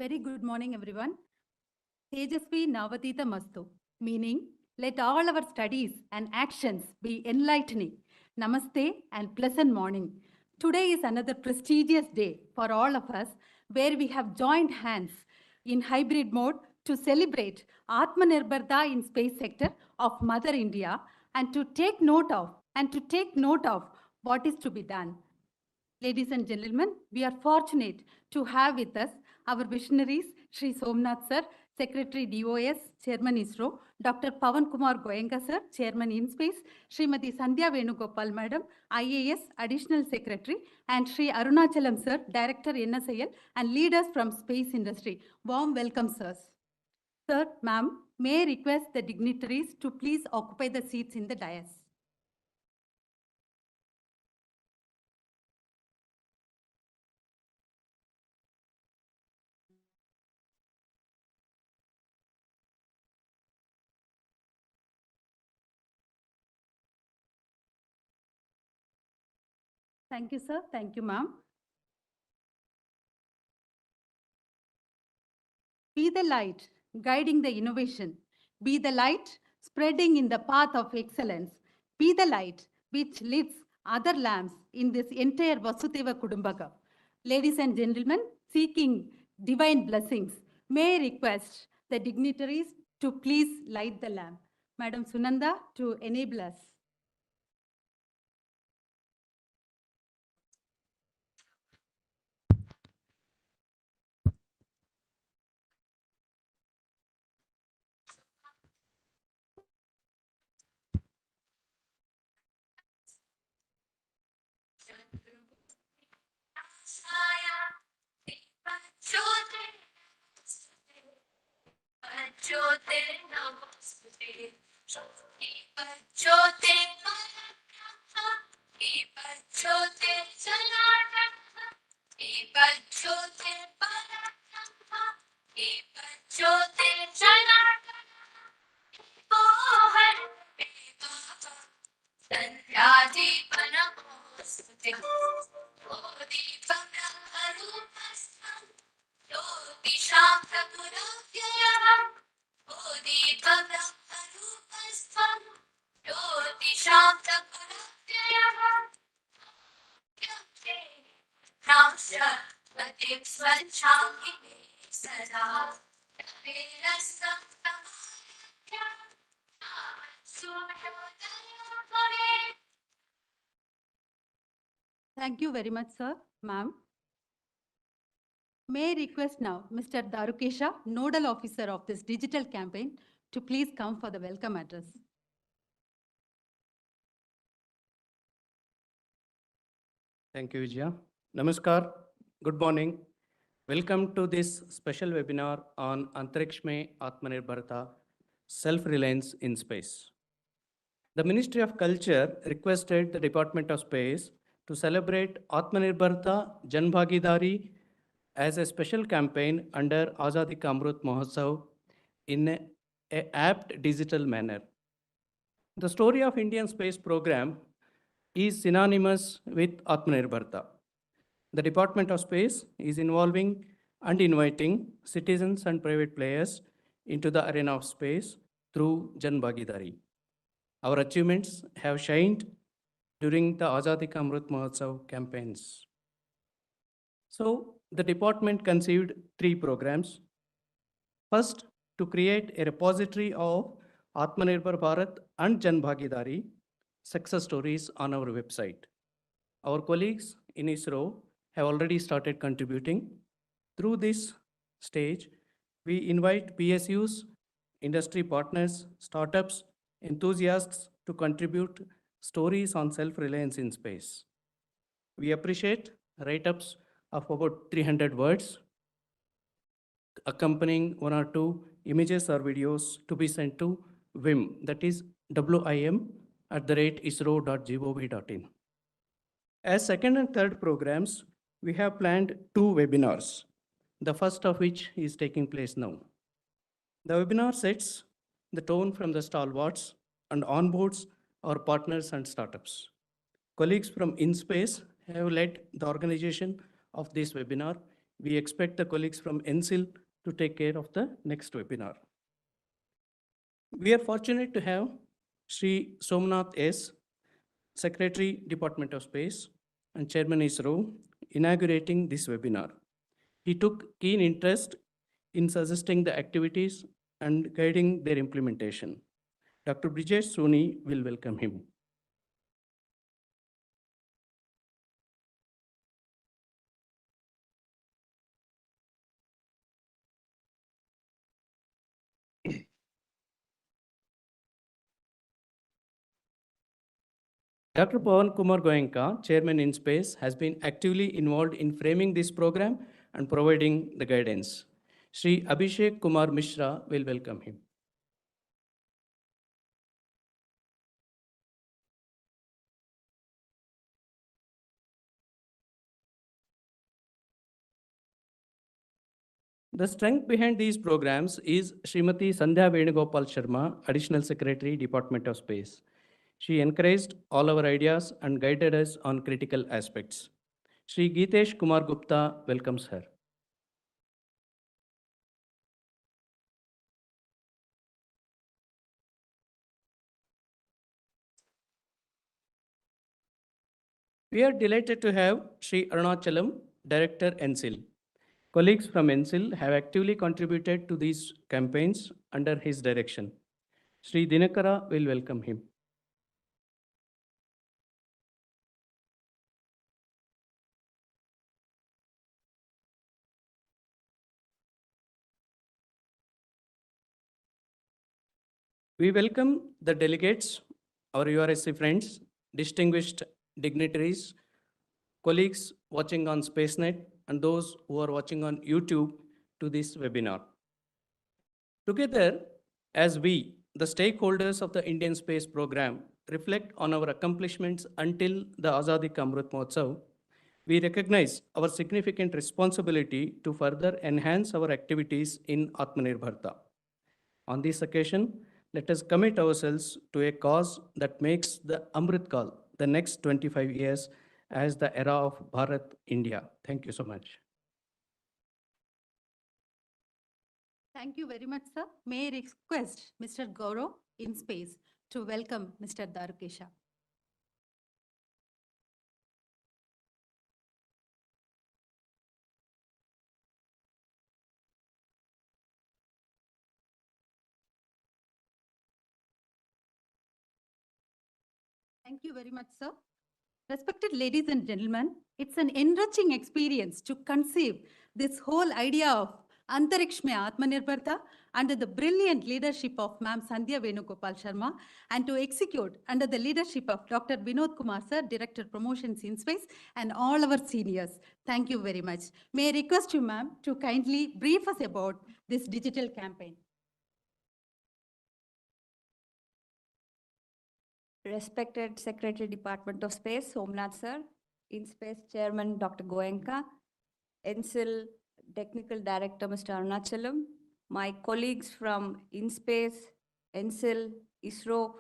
Very good morning, everyone. Tejasvi Navatita Mastu, meaning let all our studies and actions be enlightening. Namaste and pleasant morning. Today is another prestigious day for all of us where we have joined hands in hybrid mode to celebrate Atmanirbharta in space sector of Mother India and to take note of what is to be done. Ladies and gentlemen, we are fortunate to have with us our visionaries, Sri Somnath sir, Secretary DOS, Chairman ISRO, Dr. Pavan Kumar Goenka sir, Chairman InSpace, Srimati Sandhya Venugopal madam, IAS Additional Secretary, and Sri Arunachalam sir, Director NSIL, and leaders from space industry. Warm welcome, sirs. Sir, ma'am, may I request the dignitaries to please occupy the seats in the dais. Thank you, sir. Thank you, ma'am. Be the light, guiding the innovation. Be the light, spreading in the path of excellence. Be the light, which lifts other lamps in this entire Vasudeva Kudumbaka. Ladies and gentlemen, seeking divine blessings, may I request the dignitaries to please light the lamp. Madam Sunanda, to enable us. Thank you very much, sir, ma'am. May I request now Mr. Darukesha, Nodal Officer of this digital campaign, to please come for the welcome address. Thank you, Vijaya. Namaskar. Good morning. Welcome to this special webinar on Antariksh Mein Atmanirbharta, Self-reliance in Space. The Ministry of Culture requested the Department of Space to celebrate Atmanirbharta Jan Bhagidari as a special campaign under Azadi Ka Amrit Mahotsav in a apt digital manner. The story of Indian space program is synonymous with Atmanirbharta. The Department of Space is involving and inviting citizens and private players into the arena of space through Jan Bhagidari. Our achievements have shined during the Azadi Ka Amrit Mahotsav campaigns. So the department conceived 3 programs. First, to create a repository of Atmanirbhar Bharat and Jan Bhagidari success stories on our website. Our colleagues in ISRO have already started contributing. Through this stage, we invite PSUs, industry partners, startups, enthusiasts to contribute stories on self-reliance in space. We appreciate write-ups of about 300 words, accompanying 1 or 2 images or videos to be sent to WIM, that is wim@isro.gov.in. As second and third programs, we have planned 2 webinars, the first of which is taking place now. The webinar sets the tone from the stalwarts and onboards our partners and startups. Colleagues from InSpace have led the organization of this webinar We expect the colleagues from NSIL to take care of the next webinar. We are fortunate to have Sri Somnath S., Secretary, Department of Space, and Chairman ISRO, inaugurating this webinar. He took keen interest in suggesting the activities and guiding their implementation. Dr. Brijesh Soni will welcome him. Dr. Pawan Kumar Goenka, Chairman in Space, has been actively involved in framing this program and providing the guidance. Sri Abhishek Kumar Mishra will welcome him. The strength behind these programs is Srimati Sandhya Venugopal Sharma, Additional Secretary, Department of Space. She encouraged all our ideas and guided us on critical aspects. Sri Geetesh Kumar Gupta welcomes her. We are delighted to have Sri Arunachalam, Director NSIL. Colleagues from NSIL have actively contributed to these campaigns under his direction. Sri Dinakara will welcome him. We welcome the delegates, our URSC friends, distinguished dignitaries, colleagues watching on SpaceNet, and those who are watching on YouTube to this webinar. Together, as we, the stakeholders of the Indian space program, reflect on our accomplishments until the Azadi Ka Amrit Mahotsav, we recognize our significant responsibility to further enhance our activities in Atmanirbharta. On this occasion, let us commit ourselves to a cause that makes the Amrit Kal, the next 25 years, as the era of Bharat India. Thank you so much. Thank you very much, sir. May I request Mr. Gaurav in space to welcome Mr. Darukesha. Thank you very much, sir. Respected ladies and gentlemen, it's an enriching experience to conceive this whole idea of Antariksh mein Atmanirbharta under the brilliant leadership of Ma'am Sandhya Venugopal Sharma and to execute under the leadership of Dr. Vinod Kumar sir, Director Promotions in Space, and all our seniors. Thank you very much. May I request you, ma'am, to kindly brief us about this digital campaign. Respected Secretary, Department of Space, Somnath sir, InSpace Chairman, Dr. Goenka, NSIL Technical Director, Mr. Arunachalam, my colleagues from InSpace, NSIL, ISRO,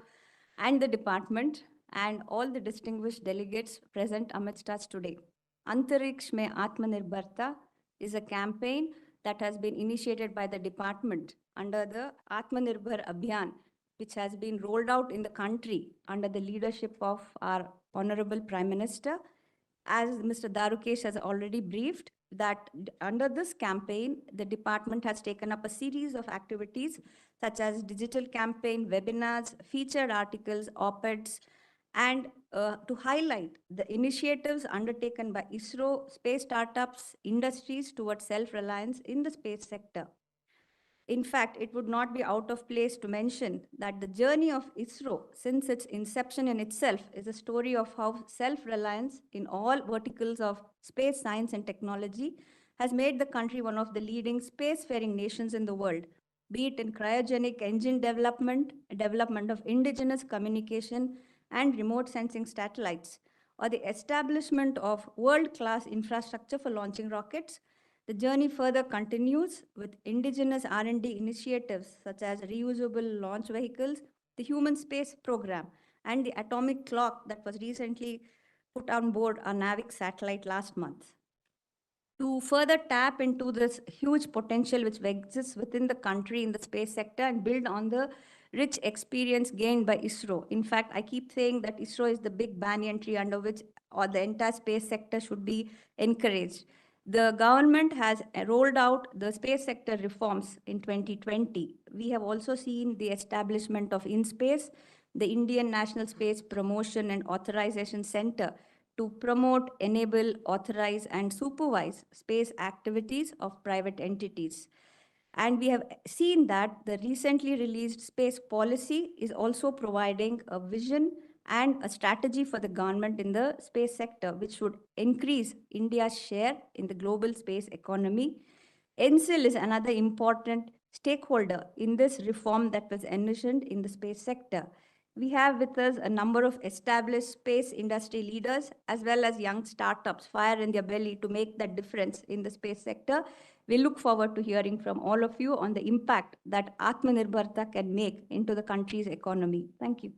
and the department, and all the distinguished delegates present amidst us today. Antariksh mein Atmanirbharta is a campaign that has been initiated by the department under the Atmanirbhar Abhiyan, which has been rolled out in the country under the leadership of our Honorable Prime Minister. As Mr. Darukesh has already briefed, that under this campaign, the department has taken up a series of activities such as digital campaign, webinars, featured articles, op-eds, and to highlight the initiatives undertaken by ISRO, space startups, industries towards self-reliance in the space sector. In fact, it would not be out of place to mention that the journey of ISRO since its inception in itself is a story of how self-reliance in all verticals of space science and technology has made the country one of the leading spacefaring nations in the world, be it in cryogenic engine development, development of indigenous communication and remote sensing satellites, or the establishment of world-class infrastructure for launching rockets. The journey further continues with indigenous R&D initiatives such as reusable launch vehicles, the human space program, and the atomic clock that was recently put on board our NAVIC satellite last month. to further tap into this huge potential which exists within the country in the space sector and build on the rich experience gained by ISRO. In fact, I keep saying that ISRO is the big banyan tree under which or the entire space sector should be encouraged. The government has rolled out the space sector reforms in 2020. We have also seen the establishment of InSpace, the Indian National Space Promotion and Authorization Center, to promote, enable, authorize, and supervise space activities of private entities. And we have seen that the recently released space policy is also providing a vision and a strategy for the government in the space sector, which would increase India's share in the global space economy. NCIL is another important stakeholder in this reform that was envisioned in the space sector. We have with us a number of established space industry leaders as well as young startups, fire in their belly to make that difference in the space sector. We look forward to hearing from all of you on the impact that Atmanirbharta can make into the country's economy. Thank you.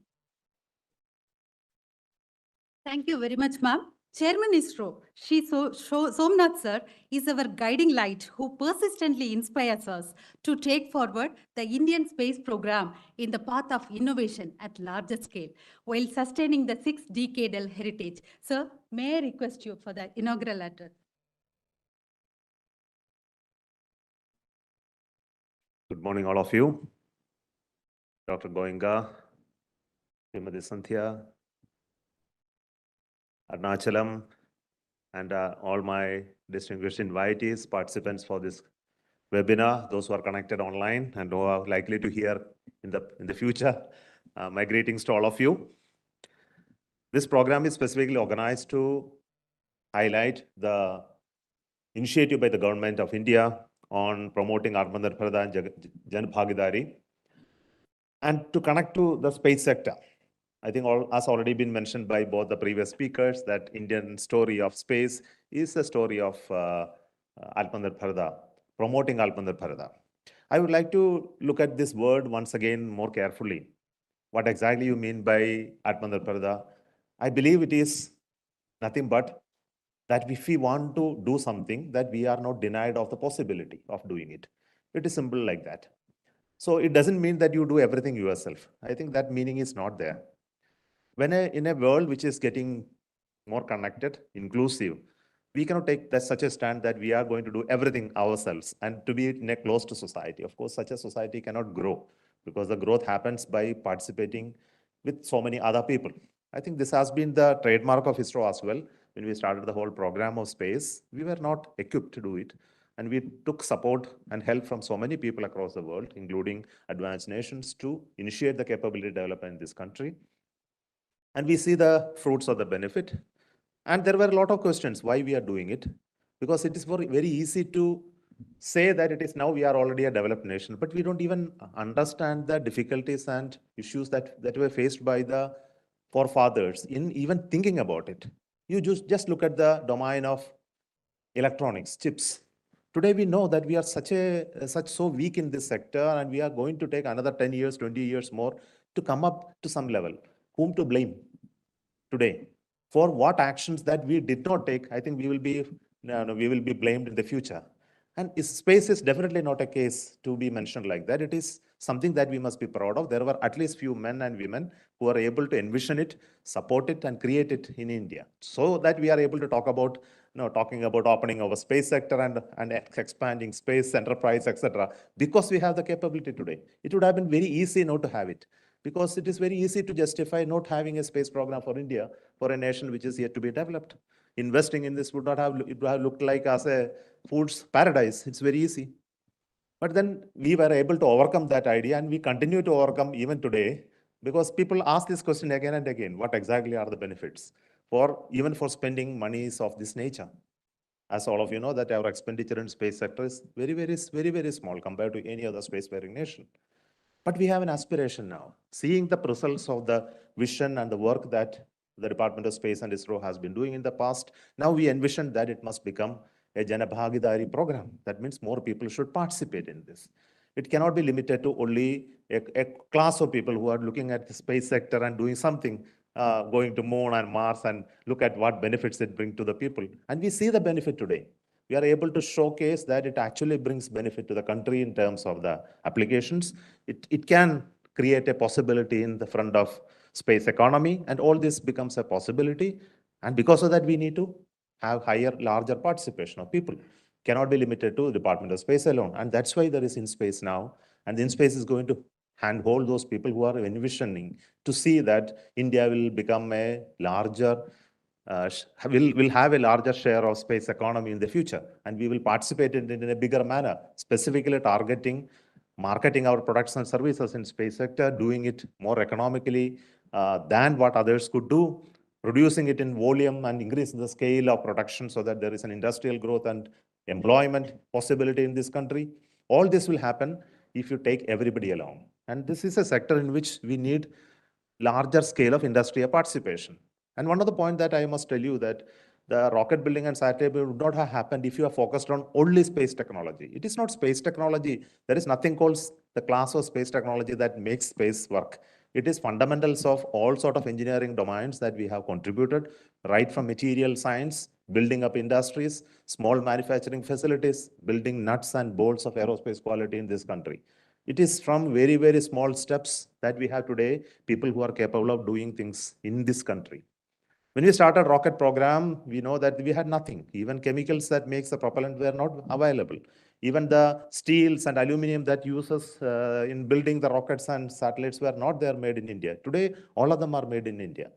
Thank you very much, ma'am. Chairman ISRO, Somnath sir, is our guiding light who persistently inspires us to take forward the Indian space program in the path of innovation at larger scale while sustaining the 6-decadal heritage. Sir, may I request you for the inaugural address? Good morning, all of you. Dr. Goenka, Srimati Sandhya, Arunachalam, and all my distinguished invitees, participants for this webinar, those who are connected online and who are likely to hear in the future. My greetings to all of you. This program is specifically organized to highlight the initiative by the government of India on promoting Atmanirbharta and Jan Bhagidari, and to connect to the space sector. I think as already been mentioned by both the previous speakers, that Indian story of space is a story of Atmanirbharta, promoting Atmanirbharta. I would like to look at this word once again more carefully. What exactly you mean by Atmanirbharta? I believe it is nothing but that if we want to do something, that we are not denied of the possibility of doing it. It is simple like that. So it doesn't mean that you do everything yourself. I think that meaning is not there. When in a world which is getting more connected, inclusive, we cannot take such a stand that we are going to do everything ourselves and to be in a closed society. Of course, such a society cannot grow because the growth happens by participating with so many other people. I think this has been the trademark of ISRO as well. When we started the whole program of space, we were not equipped to do it. And we took support and help from so many people across the world, including advanced nations, to initiate the capability development in this country. And we see the fruits of the benefit. And there were a lot of questions why we are doing it, because it is very easy to say that it is now we are already a developed nation, but we don't even understand the difficulties and issues that were faced by the forefathers in even thinking about it. You just look at the domain of electronics, chips. Today we know that we are so weak in this sector, and we are going to take another 10 years, 20 years more to come up to some level. Whom to blame today? For what actions that we did not take, I think we will be blamed in the future. And space is definitely not a case to be mentioned like that. It is something that we must be proud of. There were at least few men and women who are able to envision it, support it, and create it in India, so that we are able to talk about, talking about opening our space sector and expanding space enterprise, etc. Because we have the capability today. It would have been very easy not to have it, because it is very easy to justify not having a space program for India, for a nation which is yet to be developed. Investing in this would have looked like as a fool's paradise. It's very easy. But then we were able to overcome that idea, and we continue to overcome even today, because people ask this question again and again: what exactly are the benefits even for spending monies of this nature? As all of you know, that our expenditure in space sector is very small compared to any other spacefaring nation. But we have an aspiration now, seeing the results of the vision and the work that the Department of Space and ISRO has been doing in the past. Now we envision that it must become a Jana Bhagidari program. That means more people should participate in this. It cannot be limited to only a class of people who are looking at the space sector and doing something, going to Moon and Mars, and look at what benefits it brings to the people. And we see the benefit today. we are able to showcase that it actually brings benefit to the country in terms of the applications. It can create a possibility in the front of space economy, and all this becomes a possibility. And because of that, we need to have larger participation of people. Cannot be limited to the Department of Space alone. And that's why there is InSpace now. And InSpace is going to handhold those people who are envisioning to see that India will become a larger, will have a larger share of space economy in the future. And we will participate in it in a bigger manner, specifically targeting marketing our products and services in space sector, doing it more economically than what others could do, producing it in volume and increasing the scale of production so that there is an industrial growth and employment possibility in this country. All this will happen if you take everybody along. And this is a sector in which we need larger scale of industrial participation. And one of the points that I must tell you that the rocket building and satellite building would not have happened if you are focused on only space technology. It is not space technology. There is nothing called the class of space technology that makes space work. It is fundamentals of all sort of engineering domains that we have contributed, right from material science, building up industries, small manufacturing facilities, building nuts and bolts of aerospace quality in this country. It is from very, very small steps that we have today, people who are capable of doing things in this country. When we started rocket program, we know that we had nothing. Even chemicals that makes the propellant were not available. Even the steels and aluminum that uses in building the rockets and satellites were not there made in India. Today, all of them are made in India.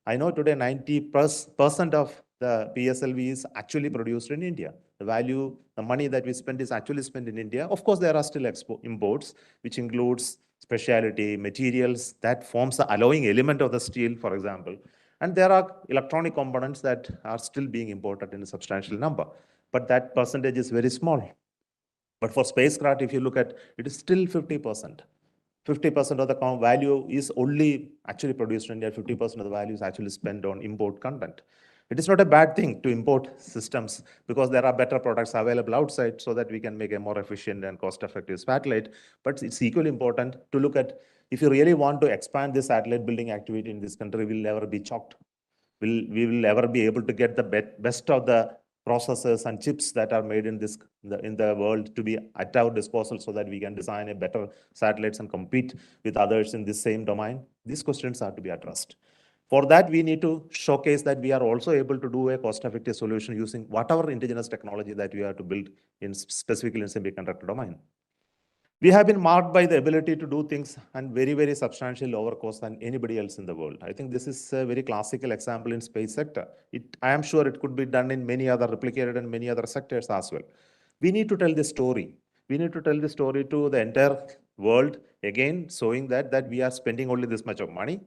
I know today 90% of the PSLV is actually produced in India. The value, the money that we spend is actually spent in India. Of course, there are still imports, which includes specialty materials that forms the alloying element of the steel, for example. And there are electronic components that are still being imported in a substantial number, but that percentage is very small. But for spacecraft, if you look at, it is still 50%. 50% of the value is only actually produced in India, 50% of the value is actually spent on import content. It is not a bad thing to import systems because there are better products available outside so that we can make a more efficient and cost-effective satellite. But it's equally important to look at, if you really want to expand this satellite building activity in this country, we'll never be choked. We will never be able to get the best of the processors and chips that are made in the world to be at our disposal so that we can design a better satellites and compete with others in this same domain. These questions are to be addressed. For that, we need to showcase that we are also able to do a cost-effective solution using whatever indigenous technology that we have to build in specifically in semiconductor domain. We have been marked by the ability to do things and very, very substantially lower cost than anybody else in the world. I think this is a very classical example in space sector. I am sure it could be done in many other, replicated in many other sectors as well. We need to tell the story. We need to tell the story to the entire world, again, showing that we are spending only this much of money,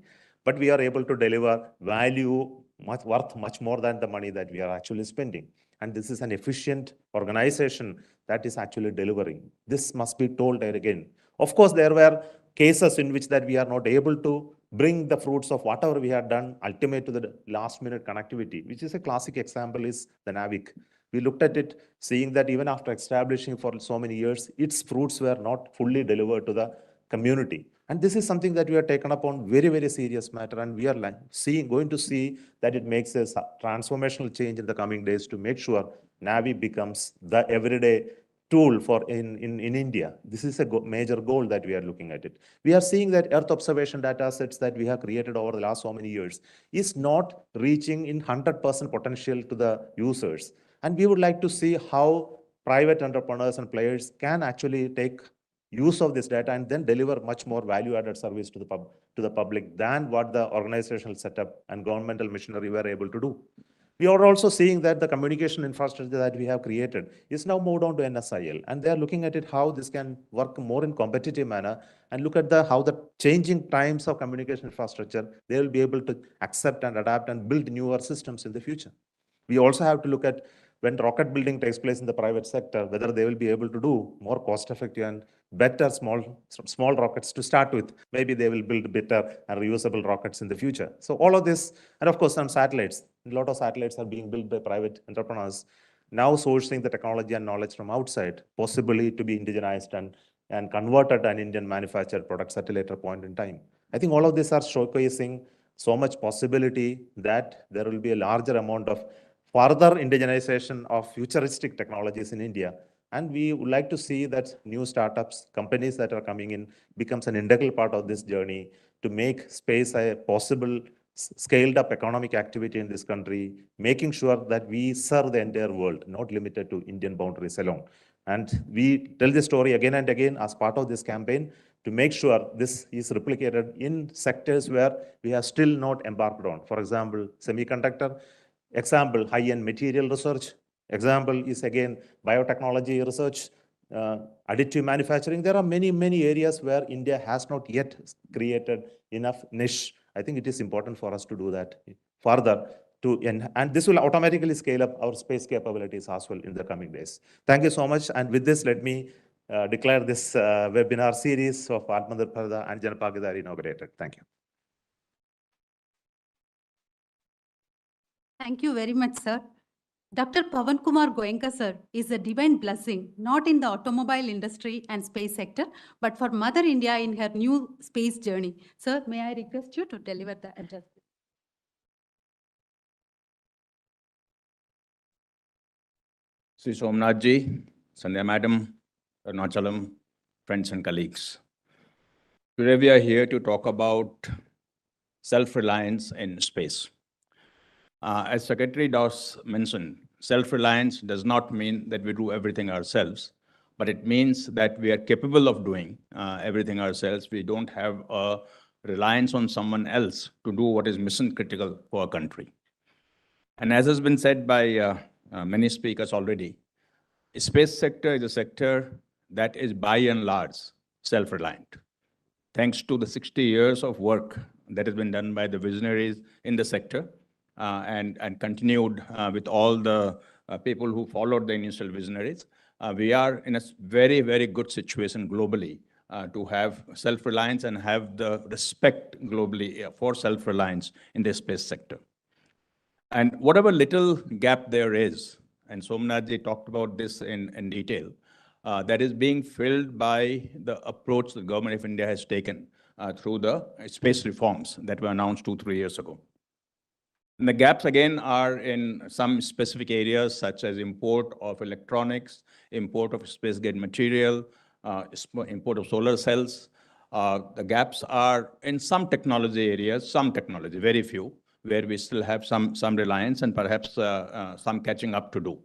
but we are able to deliver value worth much more than the money that we are actually spending. And this is an efficient organization that is actually delivering. This must be told again. Of course, there were cases in which that we are not able to bring the fruits of whatever we had done ultimate to the last minute connectivity, which is a classic example is the NAVIC. We looked at it, seeing that even after establishing for so many years, its fruits were not fully delivered to the community. And this is something that we are taken upon very, very serious matter. And we are going to see that it makes a transformational change in the coming days to make sure Navi becomes the everyday tool for in India. This is a major goal that we are looking at it. We are seeing that Earth observation data sets that we have created over the last so many years is not reaching in 100% potential to the users. And we would like to see how private entrepreneurs and players can actually take use of this data and then deliver much more value-added service to the public than what the organizational setup and governmental machinery were able to do. We are also seeing that the communication infrastructure that we have created is now moved on to NSIL, and they are looking at it how this can work more in competitive manner and look at how the changing times of communication infrastructure, they will be able to accept and adapt and build newer systems in the future. We also have to look at when rocket building takes place in the private sector, whether they will be able to do more cost-effective and better small rockets to start with. Maybe they will build better and reusable rockets in the future. So all of this, and of course some satellites, a lot of satellites are being built by private entrepreneurs, now sourcing the technology and knowledge from outside, possibly to be indigenized and converted an Indian manufactured products at a later point in time. I think all of these are showcasing so much possibility that there will be a larger amount of further indigenization of futuristic technologies in India. And we would like to see that new startups, companies that are coming in, becomes an integral part of this journey to make space a possible scaled up economic activity in this country, making sure that we serve the entire world, not limited to Indian boundaries alone. And we tell this story again and again as part of this campaign to make sure this is replicated in sectors where we have still not embarked on. For example, semiconductor, example, high-end material research, example is again biotechnology research, additive manufacturing. There are many, many areas where India has not yet created enough niche. I think it is important for us to do that further and this will automatically scale up our space capabilities as well in the coming days. Thank you so much. And with this, let me declare this webinar series of Atmanirbhar Bharat and Janabhagidari inaugurated. Thank you. Thank you very much, sir. Dr. Pavan Kumar Goenka, sir, is a divine blessing, not in the automobile industry and space sector, but for Mother India in her new space journey. Sir, may I request you to deliver the address? Sri Somnath ji, Sandhya Madam, Arunachalam, friends and colleagues. Today we are here to talk about self-reliance in space. As Secretary Das mentioned, self-reliance does not mean that we do everything ourselves, but it means that we are capable of doing everything ourselves. We don't have a reliance on someone else to do what is mission critical for our country. And as has been said by many speakers already, the space sector is a sector that is by and large self-reliant. Thanks to the 60 years of work that has been done by the visionaries in the sector and continued with all the people who followed the initial visionaries, we are in a very, very good situation globally to have self-reliance and have the respect globally for self-reliance in the space sector. And whatever little gap there is, and Somnath ji talked about this in detail, that is being filled by the approach the government of India has taken through the space reforms that were announced 2-3 years ago. And the gaps again are in some specific areas such as import of electronics, import of space-grade material, import of solar cells. The gaps are in some technology areas, very few, where we still have some reliance and perhaps some catching up to do.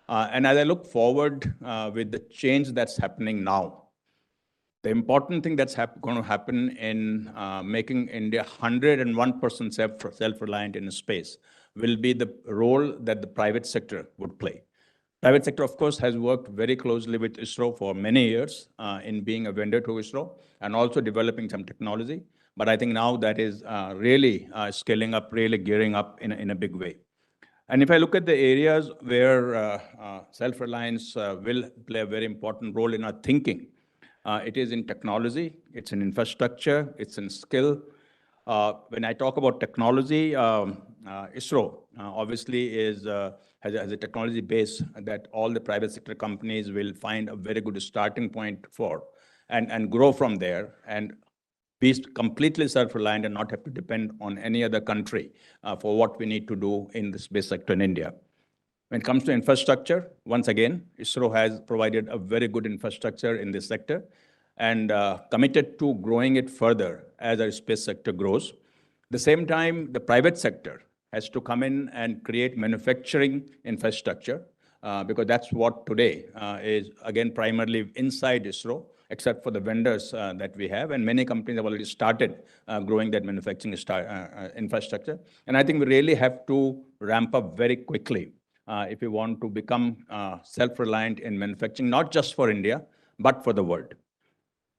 And as I look forward with the change that's happening now, the important thing that's going to happen in making India 101% self-reliant in space will be the role that the private sector would play. Private sector, of course, has worked very closely with ISRO for many years in being a vendor to ISRO and also developing some technology. But I think now that is really scaling up, really gearing up in a big way. And if I look at the areas where self-reliance will play a very important role in our thinking, it is in technology, it's in infrastructure, it's in skill. When I talk about technology, ISRO obviously has a technology base that all the private sector companies will find a very good starting point for and grow from there and be completely self-reliant and not have to depend on any other country for what we need to do in the space sector in India. When it comes to infrastructure, once again, ISRO has provided a very good infrastructure in this sector and committed to growing it further as our space sector grows. At the same time, the private sector has to come in and create manufacturing infrastructure because that's what today is, again, primarily inside ISRO, except for the vendors that we have. And many companies have already started growing that manufacturing infrastructure. And I think we really have to ramp up very quickly if we want to become self-reliant in manufacturing, not just for India, but for the world.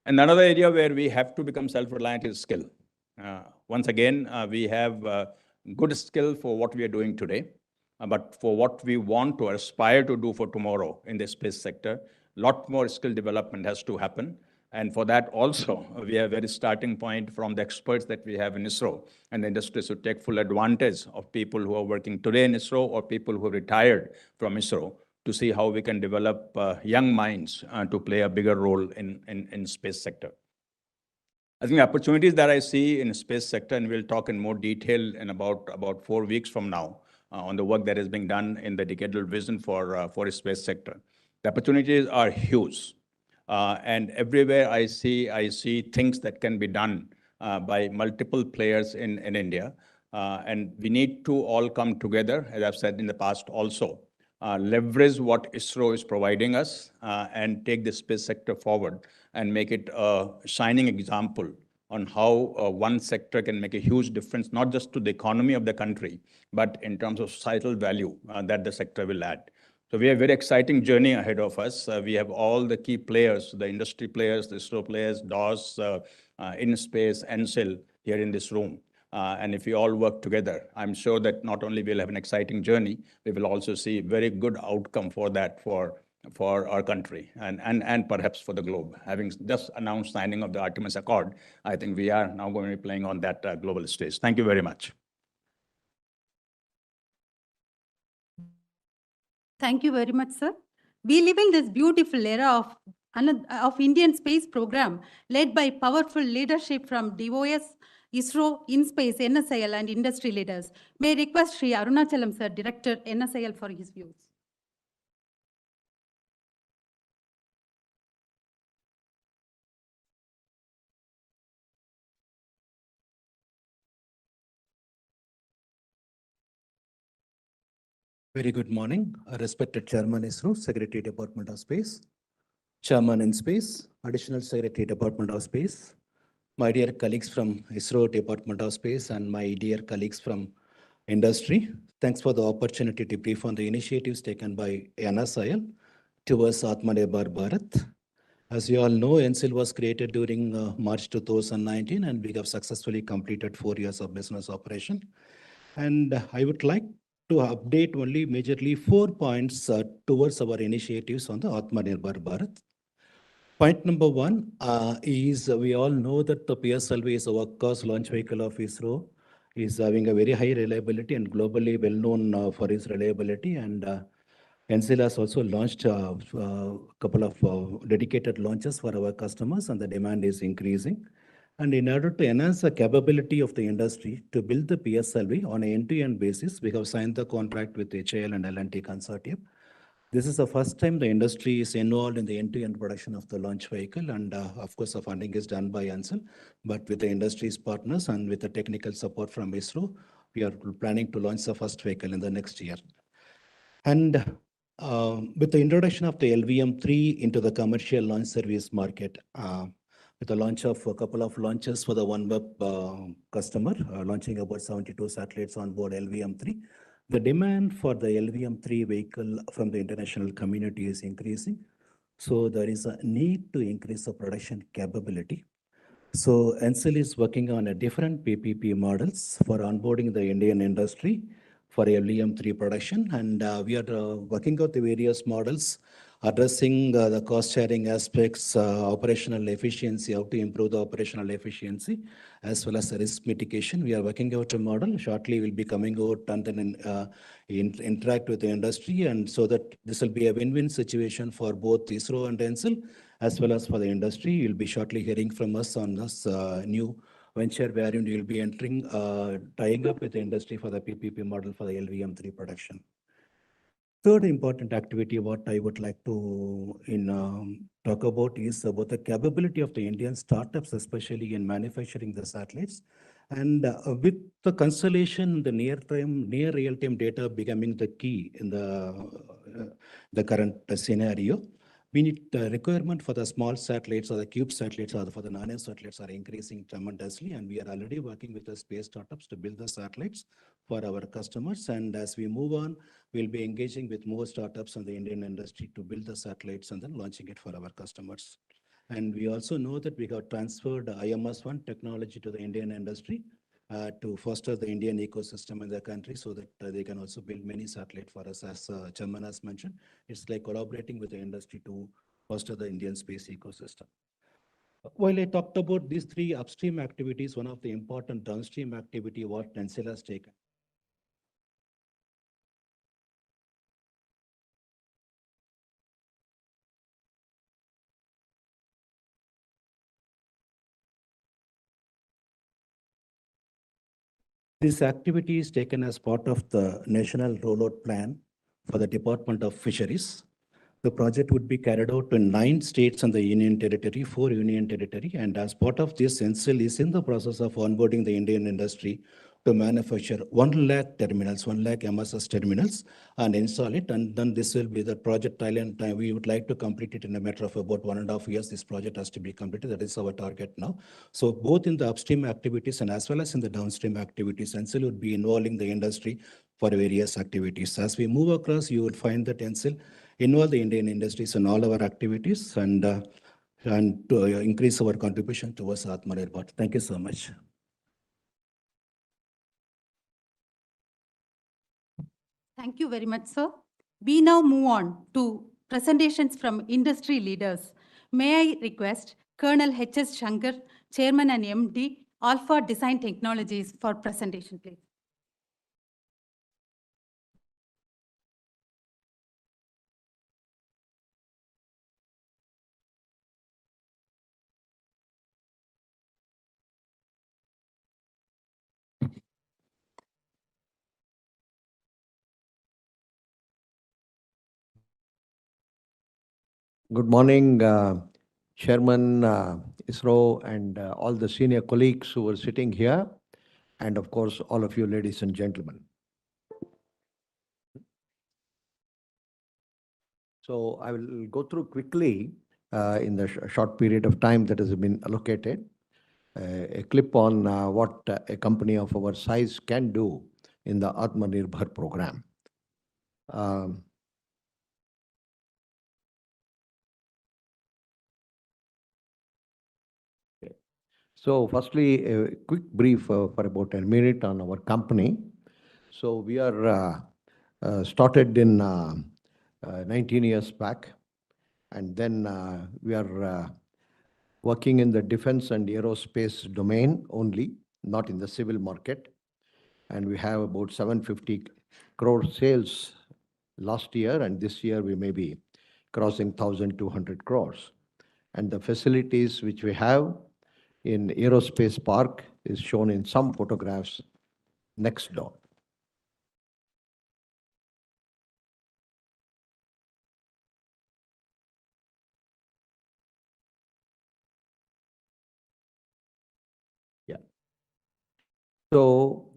And another area where we have to become self-reliant is skill. Once again, we have good skill for what we are doing today, but for what we want to aspire to do for tomorrow in the space sector, a lot more skill development has to happen. And for that also, we have a very starting point from the experts that we have in ISRO. And the industry should take full advantage of people who are working today in ISRO or people who have retired from ISRO to see how we can develop young minds to play a bigger role in space sector. I think the opportunities that I see in the space sector, and we'll talk in more detail in about 4 weeks from now, on the work that is being done in the decadal vision for the space sector. The opportunities are huge. And everywhere I see things that can be done by multiple players in India. And we need to all come together, as I've said in the past also, leverage what ISRO is providing us and take the space sector forward and make it a shining example on how one sector can make a huge difference, not just to the economy of the country, but in terms of societal value that the sector will add. So we have a very exciting journey ahead of us. We have all the key players, the industry players, the ISRO players, DOS, InSpace, ENSIL here in this room. And if we all work together, I'm sure that not only we'll have an exciting journey, we will also see very good outcome for that for our country and perhaps for the globe. Having just announced signing of the Artemis Accord, I think we are now going to be playing on that global stage. Thank you very much. Thank you very much, sir. We live in this beautiful era of Indian space program led by powerful leadership from DOS, ISRO, InSpace, NSIL, and industry leaders. May I request Sri Arunachalam, sir, Director, NSIL, for his views. Very good morning, respected Chairman ISRO, Secretary Department of Space, Chairman in Space, Additional Secretary Department of Space, my dear colleagues from ISRO Department of Space, and my dear colleagues from industry. Thanks for the opportunity to brief on the initiatives taken by NSIL towards Atmanirbhar Bharat. As you all know, NSIL was created during March 2019, and we have successfully completed 4 years of business operation. And I would like to update only majorly 4 points towards our initiatives on the Atmanirbhar Bharat. Point number 1 is we all know that the PSLV is a workhorse launch vehicle of ISRO, is having a very high reliability and globally well known for its reliability. And NSIL has also launched a couple of dedicated launches for our customers, and the demand is increasing. And in order to enhance the capability of the industry to build the PSLV on an end-to-end basis, we have signed the contract with HAL and L&T Consortium. This is the first time the industry is involved in the end-to-end production of the launch vehicle. And of course, the funding is done by NSIL, but with the industry's partners and with the technical support from ISRO, we are planning to launch the first vehicle in the next year. And with the introduction of the LVM-3 into the commercial launch service market, with the launch of a couple of launches for the OneWeb customer, launching about 72 satellites on board LVM-3, the demand for the LVM-3 vehicle from the international community is increasing. So there is a need to increase the production capability. So NSIL is working on a different PPP models for onboarding the Indian industry for LVM-3 production. And we are working out the various models addressing the cost sharing aspects, operational efficiency, how to improve the operational efficiency, as well as the risk mitigation. We are working out a model. Shortly, we'll be coming out and then interact with the industry, and so that this will be a win-win situation for both ISRO and NSIL, as well as for the industry. You'll be shortly hearing from us on this new venture wherein we will be entering, tying up with the industry for the PPP model for the LVM-3 production. Third important activity, what I would like to talk about is about the capability of the Indian startups, especially in manufacturing the satellites. And with the constellation, the near real-time data becoming the key in the current scenario, we need the requirement for the small satellites or the cube satellites or for the nano satellites are increasing tremendously. And we are already working with the space startups to build the satellites for our customers. And as we move on, we'll be engaging with more startups in the Indian industry to build the satellites and then launching it for our customers. And we also know that we have transferred IMS-1 technology to the Indian industry to foster the Indian ecosystem in the country so that they can also build many satellites for us. As Chairman has mentioned, it's like collaborating with the industry to foster the Indian space ecosystem. While I talked about these 3 upstream activities, one of the important downstream activity what NSIL has taken. This activity is taken as part of the National Rollout Plan for the Department of Fisheries. The project would be carried out in 9 states and the Union Territory, 4 Union Territory. And as part of this, NCL is in the process of onboarding the Indian industry to manufacture 1 lakh terminals, 1 lakh MSS terminals, and install it. And then this will be the project timeline. We would like to complete it in a matter of about 1.5 years. This project has to be completed. That is our target now. So both in the upstream activities and as well as in the downstream activities, NCL would be involving the industry for various activities. As we move across, you will find that NCL involve the Indian industries in all our activities and to increase our contribution towards Atmanirbhar. Thank you so much. Thank you very much, sir. We now move on to presentations from industry leaders. May I request Colonel H.S. Shankar, Chairman and MD, Alpha Design Technologies for presentation, please. Good morning, Chairman ISRO and all the senior colleagues who are sitting here, and of course, all of you ladies and gentlemen. So I will go through quickly in the short period of time that has been allocated, a clip on what a company of our size can do in the Atmanirbhar program. So firstly, a quick brief for about a minute on our company. So we are started in 19 years back, and then we are working in the defense and aerospace domain only, not in the civil market. And we have about 750 crore sales last year, and this year we may be crossing 1,200 crores. And the facilities which we have in aerospace park is shown in some photographs next door. Yeah. So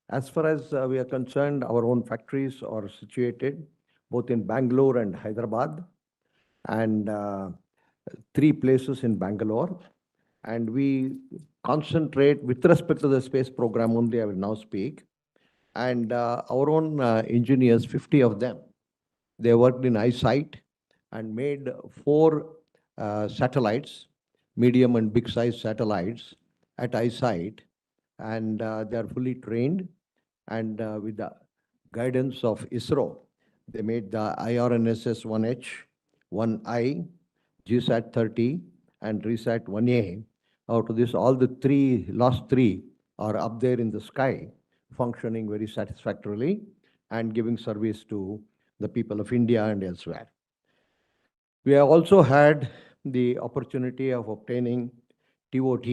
as far as we are concerned, our own factories are situated both in Bangalore and Hyderabad, and 3 places in Bangalore. And we concentrate with respect to the space program only, I will now speak. And our own engineers, 50 of them, they worked in ISIT and made 4 satellites, medium and big size satellites at ISIT. And they are fully trained. And with the guidance of ISRO, they made the IRNSS 1H, 1I, GSAT 30, and RESAT 1A. Out of this, all the last three are up there in the sky, functioning very satisfactorily and giving service to the people of India and elsewhere. We have also had the opportunity of obtaining TOT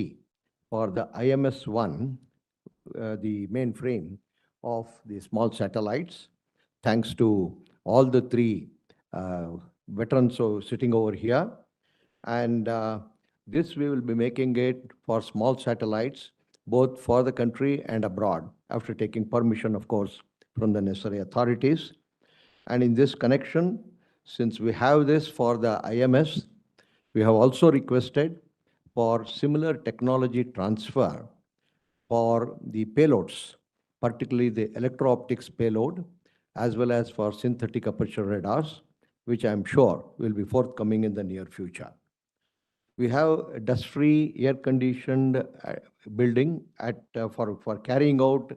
for the IMS-1, the mainframe of the small satellites, thanks to all the 3 veterans sitting over here. And this we will be making it for small satellites, both for the country and abroad, after taking permission, of course, from the necessary authorities. And in this connection, since we have this for the IMS, we have also requested for similar technology transfer for the payloads, particularly the electro-optics payload, as well as for synthetic aperture radars, which I'm sure will be forthcoming in the near future. We have a dust-free, air-conditioned building for carrying out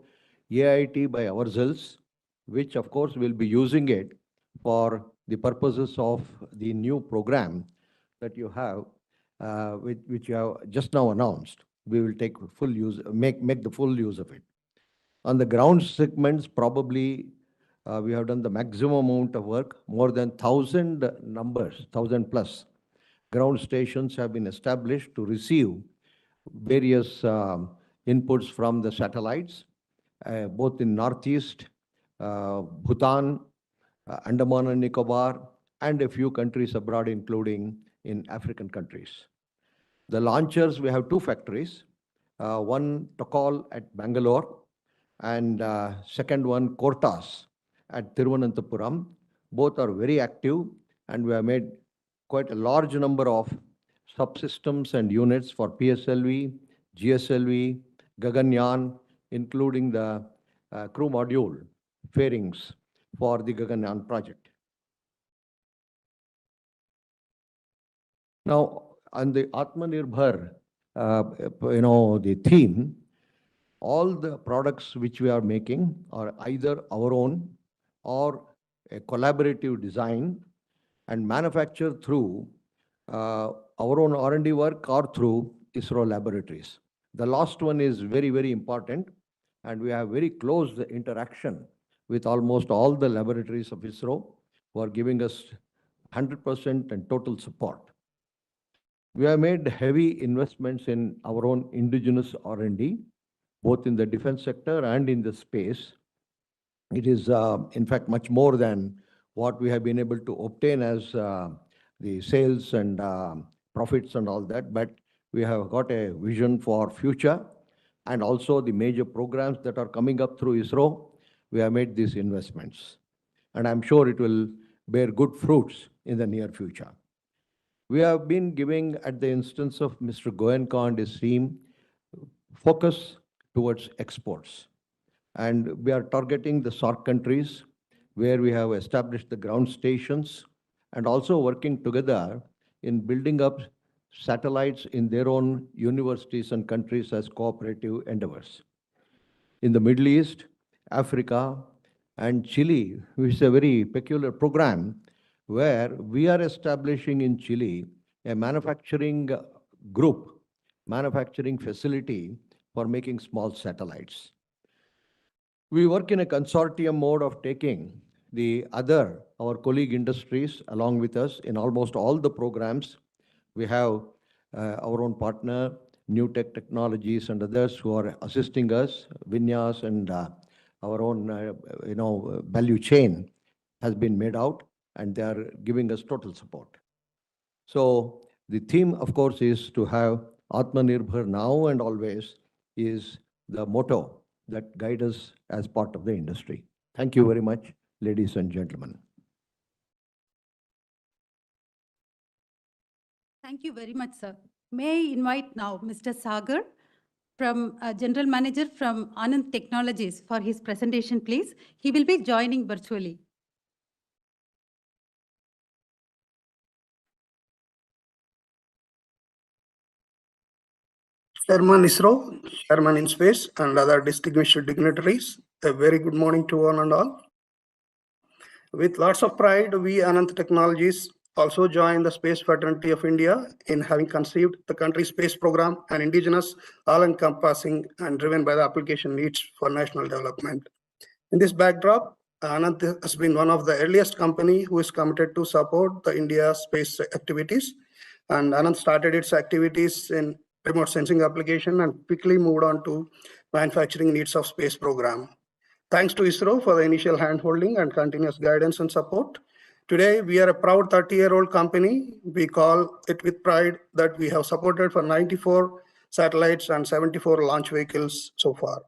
AIT by ourselves, which of course will be using it for the purposes of the new program that you have, which you have just now announced. We will take full use, make the full use of it. On the ground segments, probably we have done the maximum amount of work. More than 1,000 numbers, 1,000 plus ground stations have been established to receive various inputs from the satellites. both in Northeast, Bhutan, Andaman and Nicobar, and a few countries abroad, including in African countries. The launchers, we have two factories, one Tokal at Bangalore, and second one Kortas at Thiruvananthapuram. Both are very active, and we have made quite a large number of subsystems and units for PSLV, GSLV, Gaganyaan, including the crew module fairings for the Gaganyaan project. Now, on the Atmanirbhar, the theme, all the products which we are making are either our own or a collaborative design and manufactured through our own R&D work or through ISRO laboratories. The last one is very, very important, and we have very close interaction with almost all the laboratories of ISRO who are giving us 100% and total support. We have made heavy investments in our own indigenous R&D, both in the defense sector and in the space. It is, in fact, much more than what we have been able to obtain as the sales and profits and all that, but we have got a vision for future and also the major programs that are coming up through ISRO. We have made these investments, and I'm sure it will bear good fruits in the near future. We have been giving, at the instance of Mr. Goenka and his team, focus towards exports. And we are targeting the SAARC countries where we have established the ground stations and also working together in building up satellites in their own universities and countries as cooperative endeavors. In the Middle East, Africa, and Chile, which is a very peculiar program where we are establishing in Chile a manufacturing group, manufacturing facility for making small satellites. We work in a consortium mode of taking our colleague industries along with us in almost all the programs. We have our own partner, New Tech Technologies and others who are assisting us. Vinyas and our own, value chain has been made out, and they are giving us total support. So the theme, of course, is to have Atmanirbhar now and always is the motto that guides us as part of the industry. Thank you very much, ladies and gentlemen. Thank you very much, sir. May I invite now Mr. Sagar, General Manager from Anand Technologies, for his presentation, please. He will be joining virtually. Chairman ISRO, Chairman in Space, and other distinguished dignitaries, a very good morning to one and all. With lots of pride, we Anand Technologies also join the Space Fraternity of India in having conceived the country's space program, an indigenous, all-encompassing and driven by the application needs for national development. In this backdrop, Anand has been one of the earliest company who is committed to support the India space activities. And Anand started its activities in remote sensing application and quickly moved on to manufacturing needs of space program. Thanks to ISRO for the initial handholding and continuous guidance and support. Today, we are a proud 30-year-old company. We call it with pride that we have supported for 94 satellites and 74 launch vehicles so far.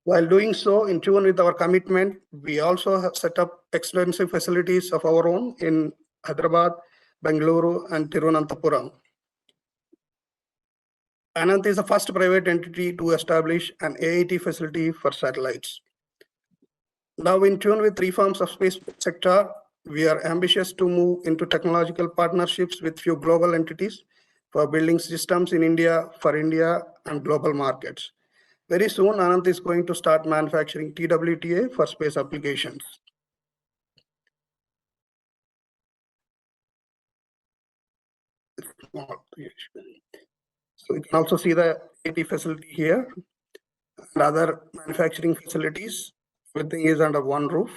While doing so, in tune with our commitment, we also have set up extensive facilities of our own in Hyderabad, Bengaluru, and Thiruvananthapuram. Anand is the first private entity to establish an AIT facility for satellites. Now, in tune with reforms of space sector, we are ambitious to move into technological partnerships with few global entities for building systems in India for India and global markets. Very soon, Anand is going to start manufacturing TWTA for space applications. So you can also see the AIT facility here and other manufacturing facilities. Everything is under one roof.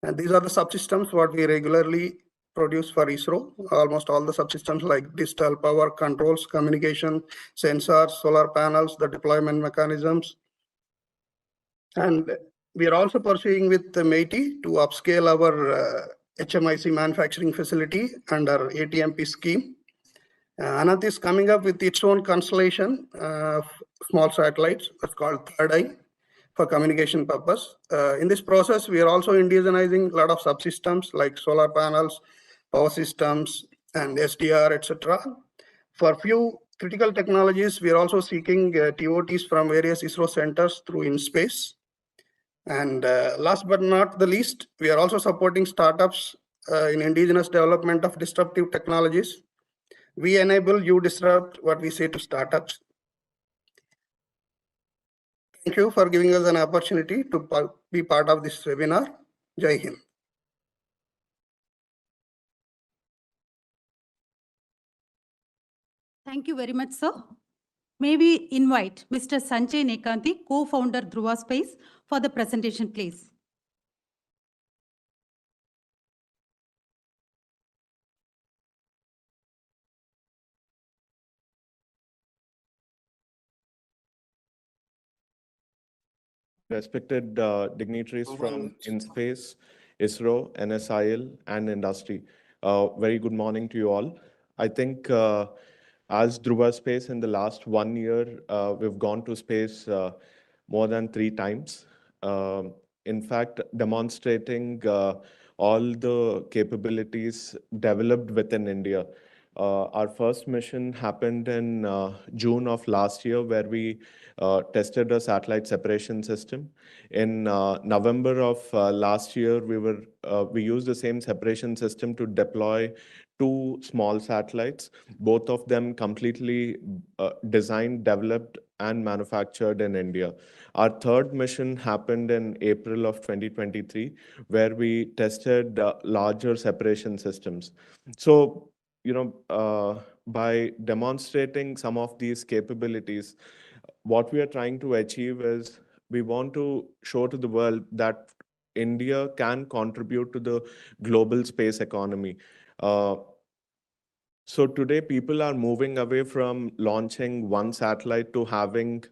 And these are the subsystems what we regularly produce for ISRO. Almost all the subsystems like digital power controls, communication, sensors, solar panels, the deployment mechanisms, And we are also pursuing with the MeitY to upscale our HMIC manufacturing facility under ATMP scheme. Anant is coming up with its own constellation of small satellites that's called Third Eye for communication purpose. In this process, we are also indigenizing a lot of subsystems like solar panels, power systems, and SDR, etc. For few critical technologies, we are also seeking TOTs from various ISRO centers through InSpace. And last but not the least, we are also supporting startups in indigenous development of disruptive technologies. We enable, you disrupt, what we say to startups. Thank you for giving us an opportunity to be part of this webinar. Jai Hind. Thank you very much, sir. May we invite Mr. Sanjay Nekanti, co-founder Dhruva Space, for the presentation, please. Respected dignitaries from InSpace, ISRO, NSIL, and industry. Very good morning to you all. I think as Dhruva Space in the last 1 year, we've gone to space more than 3 times. In fact, demonstrating all the capabilities developed within India. Our first mission happened in June of last year, where we tested a satellite separation system. In November of last year, we used the same separation system to deploy 2 small satellites, both of them completely designed, developed, and manufactured in India. Our third mission happened in April of 2023, where we tested larger separation systems. So, by demonstrating some of these capabilities, what we are trying to achieve is we want to show to the world that India can contribute to the global space economy. So today, people are moving away from launching one satellite to having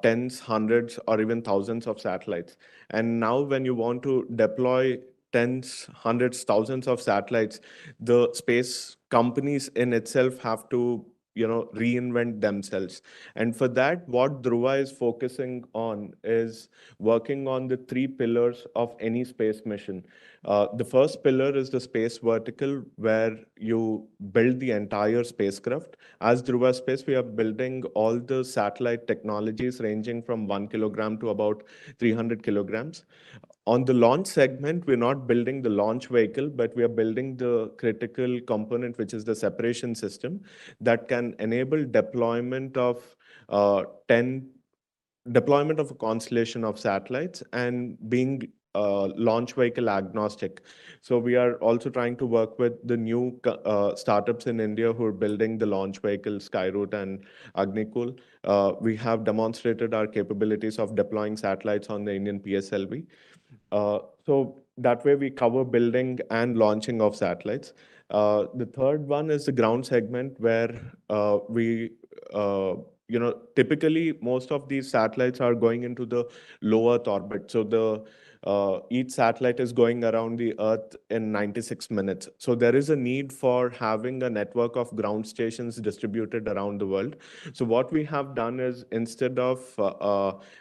tens, hundreds, or even thousands of satellites. And now when you want to deploy tens, hundreds, thousands of satellites, the space companies in itself have to reinvent themselves. And for that, what Dhruva is focusing on is working on the 3 pillars of any space mission. The first pillar is the space vertical, where you build the entire spacecraft. As Dhruva Space, we are building all the satellite technologies ranging from 1 kilogram to about 300 kilograms. On the launch segment, we're not building the launch vehicle, but we are building the critical component, which is the separation system that can enable deployment of deployment of a constellation of satellites and being launch vehicle agnostic. So we are also trying to work with the new startups in India who are building the launch vehicles, Skyroot and Agnikul. We have demonstrated our capabilities of deploying satellites on the Indian PSLV. So that way we cover building and launching of satellites. The third one is the ground segment, where we typically most of these satellites are going into the low Earth orbit. So each satellite is going around the Earth in 96 minutes. So there is a need for having a network of ground stations distributed around the world. So what we have done is, instead of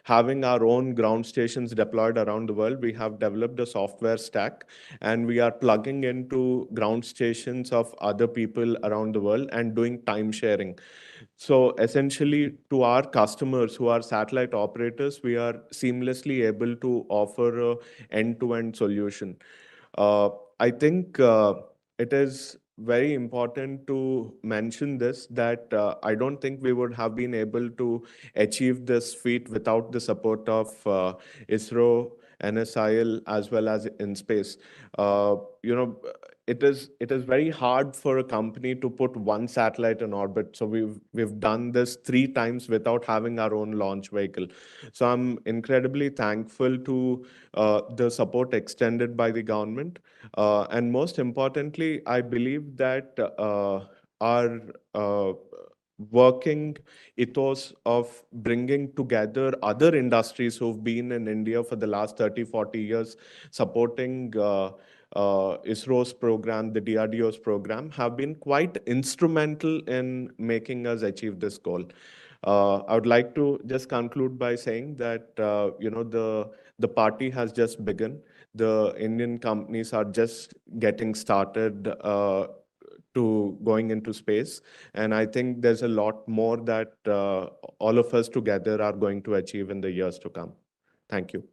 having our own ground stations deployed around the world, we have developed a software stack, and we are plugging into ground stations of other people around the world and doing time sharing. So essentially, to our customers who are satellite operators, we are seamlessly able to offer an end-to-end solution. I think it is very important to mention this, that I don't think we would have been able to achieve this feat without the support of ISRO, NSIL, as well as InSpace. It is very hard for a company to put one satellite in orbit. So we've done this 3 times without having our own launch vehicle. So I'm incredibly thankful to the support extended by the government. And most importantly, I believe that our working ethos of bringing together other industries who've been in India for the last 30, 40 years, supporting ISRO's program, the DRDO's program, have been quite instrumental in making us achieve this goal. I would like to just conclude by saying that the party has just begun. The Indian companies are just getting started to going into space, and I think there's a lot more that all of us together are going to achieve in the years to come. Thank you.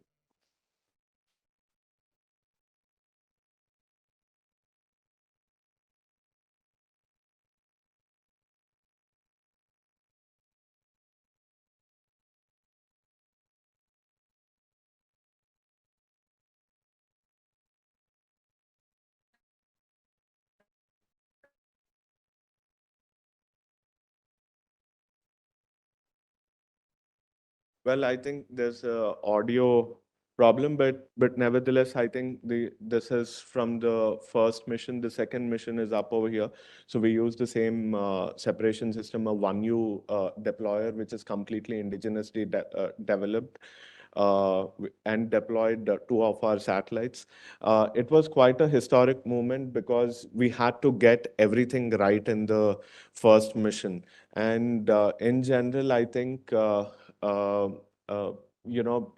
Well, I think there's a audio problem, but nevertheless, I think this is from the first mission. The second mission is up over here. So we use the same separation system, a 1U deployer, which is completely indigenously developed and deployed two of our satellites. It was quite a historic moment because we had to get everything right in the first mission. And in general, I think you know,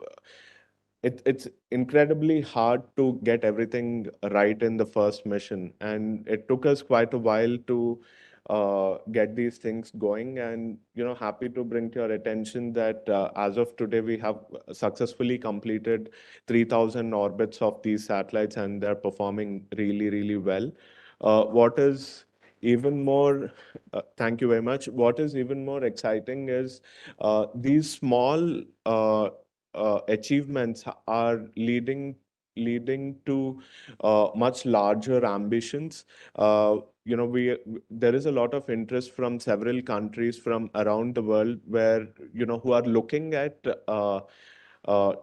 it's incredibly hard to get everything right in the first mission, and it took us quite a while to get these things going. And happy to bring to your attention that as of today, we have successfully completed 3,000 orbits of these satellites, and they're performing really, really well. What is even more, thank you very much. What is even more exciting is these small achievements are leading to much larger ambitions. There is a lot of interest from several countries from around the world where who are looking at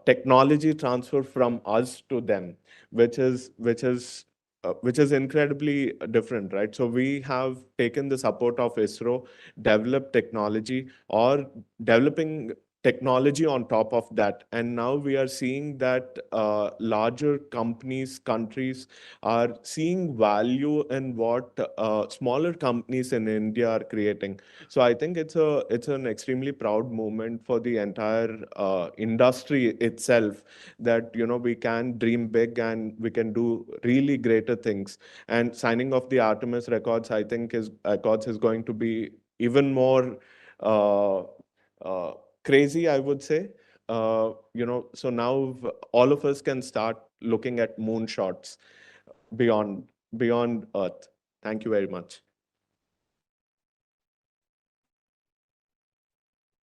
technology transfer from us to them, which is incredibly different, right? So we have taken the support of ISRO, developed technology, or developing technology on top of that. And now we are seeing that larger companies, countries are seeing value in what smaller companies in India are creating. So I think it's an extremely proud moment for the entire industry itself that we can dream big and we can do really greater things. And signing of the Artemis records, I think, is going to be even more crazy, I would say. So now all of us can start looking at moonshots beyond Earth. Thank you very much.